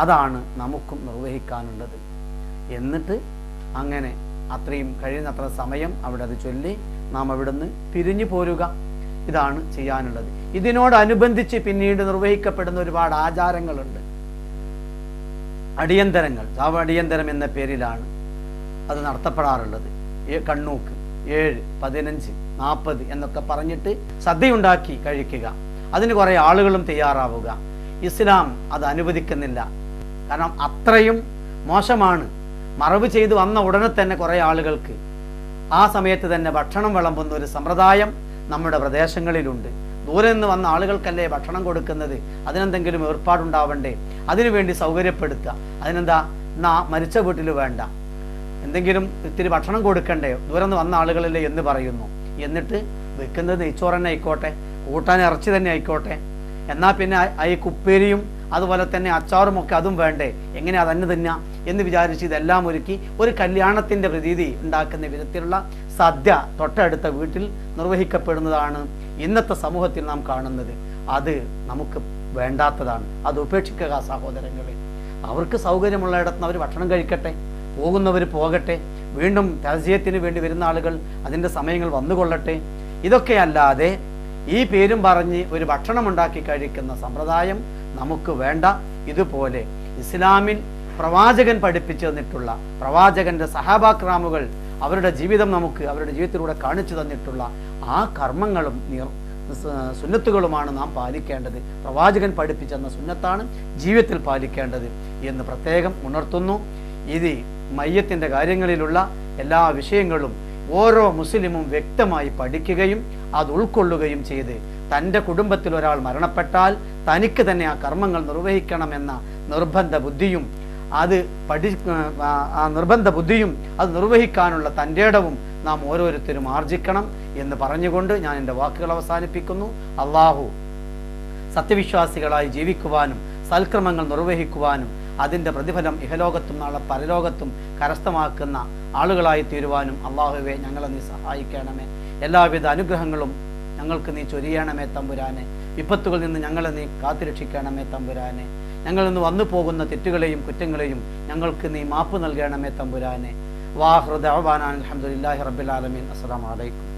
അതാണ് നമുക്കും നിർവഹിക്കാനുള്ളത്. എന്നിട്ട് അങ്ങനെ അത്രയും കഴിയുന്നത്ര സമയം അവിടെ അത് ചൊല്ലി നാം അവിടുന്ന് പിരിഞ്ഞു പോരുക. ഇതാണ് ചെയ്യാനുള്ളത്. ഇതിനോടനുബന്ധിച്ച് പിന്നീട് നിർവഹിക്കപ്പെടുന്ന ഒരുപാട് ആചാരങ്ങളുണ്ട്. അടിയന്തരങ്ങൾ, അടിയന്തരം എന്ന പേരിലാണ് അത് നടത്തപ്പെടാറുള്ളത്. കണ്ണൂക്ക് 7, 15, 40 എന്നൊക്കെ പറഞ്ഞിട്ട് സദ്യയുണ്ടാക്കി കഴിക്കുക. അതിന് കുറേ ആളുകളും തയ്യാറാവുക. ഇസ്ലാം അത് അനുവദിക്കുന്നില്ല. കാരണം അത്രയും മോശമാണ്. മറവ് ചെയ്ത് വന്ന ഉടനെ തന്നെ കുറേ ആളുകൾക്ക് ആ സമയത്ത് തന്നെ ഭക്ഷണം വിളമ്പുന്ന ഒരു സമ്പ്രദായം നമ്മുടെ പ്രദേശങ്ങളിലുണ്ട്. ദൂരെ നിന്ന് വന്ന ആളുകൾക്കല്ലേ ഭക്ഷണം കൊടുക്കുന്നത്? അതിനെന്തെങ്കിലും ഏർപ്പാടുണ്ടാവണ്ടേ? അതിനുവേണ്ടി സൗകര്യപ്പെടുത്തുക. അതിനെന്താ, എന്നാ മരിച്ച വീട്ടിൽ വേണ്ട, എന്തെങ്കിലും ഇത്തിരി ഭക്ഷണം കൊടുക്കണ്ടേ, ദൂരെ നിന്ന് വന്ന ആളുകളല്ലേ എന്ന് പറയുന്നു. എന്നിട്ട് വെക്കുന്നത് നെയ്ച്ചോറ് തന്നെ ആയിക്കോട്ടെ, കൂട്ടാൻ ഇറച്ചി തന്നെ ആയിക്കോട്ടെ, എന്നാൽ പിന്നെ ഈ കുപ്പേരിയും അതുപോലെ തന്നെ അച്ചാറും ഒക്കെ അതും വേണ്ടേ, എങ്ങനെ അതന്നെ തിന്നാം എന്ന് വിചാരിച്ച് ഇതെല്ലാം ഒരുക്കി ഒരു കല്യാണത്തിൻ്റെ പ്രതീതി ഉണ്ടാക്കുന്ന വിധത്തിലുള്ള സദ്യ തൊട്ടടുത്ത വീട്ടിൽ നിർവഹിക്കപ്പെടുന്നതാണ് ഇന്നത്തെ സമൂഹത്തിൽ നാം കാണുന്നത്. അത് നമുക്ക് വേണ്ടാത്തതാണ്. അത് ഉപേക്ഷിക്കുക സഹോദരങ്ങളെ. അവർക്ക് സൗകര്യമുള്ളയിടത്ത് അവർ ഭക്ഷണം കഴിക്കട്ടെ, പോകുന്നവർ പോകട്ടെ, വീണ്ടും തഅസിയത്തിന് വേണ്ടി വരുന്ന ആളുകൾ അതിൻ്റെ സമയങ്ങൾ വന്നുകൊള്ളട്ടെ. ഇതൊക്കെ അല്ലാതെ ഈ പേരും പറഞ്ഞ് ഒരു ഭക്ഷണം ഉണ്ടാക്കി കഴിക്കുന്ന സമ്പ്രദായം നമുക്ക് വേണ്ട. ഇതുപോലെ ഇസ്ലാമിൽ പ്രവാചകൻ പഠിപ്പിച്ചു തന്നിട്ടുള്ള, പ്രവാചകന്റെ സഹാബാക്രാമുകൾ അവരുടെ ജീവിതം നമുക്ക് അവരുടെ ജീവിതത്തിലൂടെ കാണിച്ചു തന്നിട്ടുള്ള ആ കർമ്മങ്ങളും സുന്നത്തുകളുമാണ് നാം പാലിക്കേണ്ടത്. പ്രവാചകൻ പഠിപ്പിച്ചെന്ന സുന്നത്താണ് ജീവിതത്തിൽ പാലിക്കേണ്ടത് എന്ന് പ്രത്യേകം ഉണർത്തുന്നു. ഇത് മയ്യത്തിൻ്റെ കാര്യങ്ങളിലുള്ള എല്ലാ വിഷയങ്ങളും ഓരോ മുസ്ലിമും വ്യക്തമായി പഠിക്കുകയും അത് ഉൾക്കൊള്ളുകയും ചെയ്ത് തൻ്റെ കുടുംബത്തിൽ ഒരാൾ മരണപ്പെട്ടാൽ തനിക്ക് തന്നെ ആ കർമ്മങ്ങൾ നിർവഹിക്കണമെന്ന നിർബന്ധ ബുദ്ധിയും അത് അത് നിർവഹിക്കാനുള്ള തൻ്റെ ഇടവും നാം ഓരോരുത്തരും ആർജിക്കണം എന്ന് പറഞ്ഞുകൊണ്ട് ഞാൻ എൻ്റെ വാക്കുകൾ അവസാനിപ്പിക്കുന്നു. അള്ളാഹു സത്യവിശ്വാസികളായി ജീവിക്കുവാനും സൽക്രമങ്ങൾ നിർവഹിക്കുവാനും അതിൻ്റെ പ്രതിഫലം ഇഹലോകത്തും നാളെ പരലോകത്തും കരസ്ഥമാക്കുന്ന ആളുകളായി തീരുവാനും അള്ളാഹുവെ ഞങ്ങളെ നീ സഹായിക്കണമേ. എല്ലാവിധ അനുഗ്രഹങ്ങളും ഞങ്ങൾക്ക് നീ ചൊരിയണമേ തമ്പുരാനെ. വിപത്തുകളിൽ നിന്ന് ഞങ്ങളെ നീ കാത്തുരക്ഷിക്കണമേ തമ്പുരാനെ. ഞങ്ങളിൽ നിന്ന് വന്നു പോകുന്ന തെറ്റുകളെയും കുറ്റങ്ങളെയും ഞങ്ങൾക്ക് നീ മാപ്പ് നൽകണമേ തമ്പുരാനെ. വാഹൃദ അൽഹംദുലില്ലാഹി റബ്ബിൽ ആലമീൻ. അസ്സലാമു അലൈക്കും.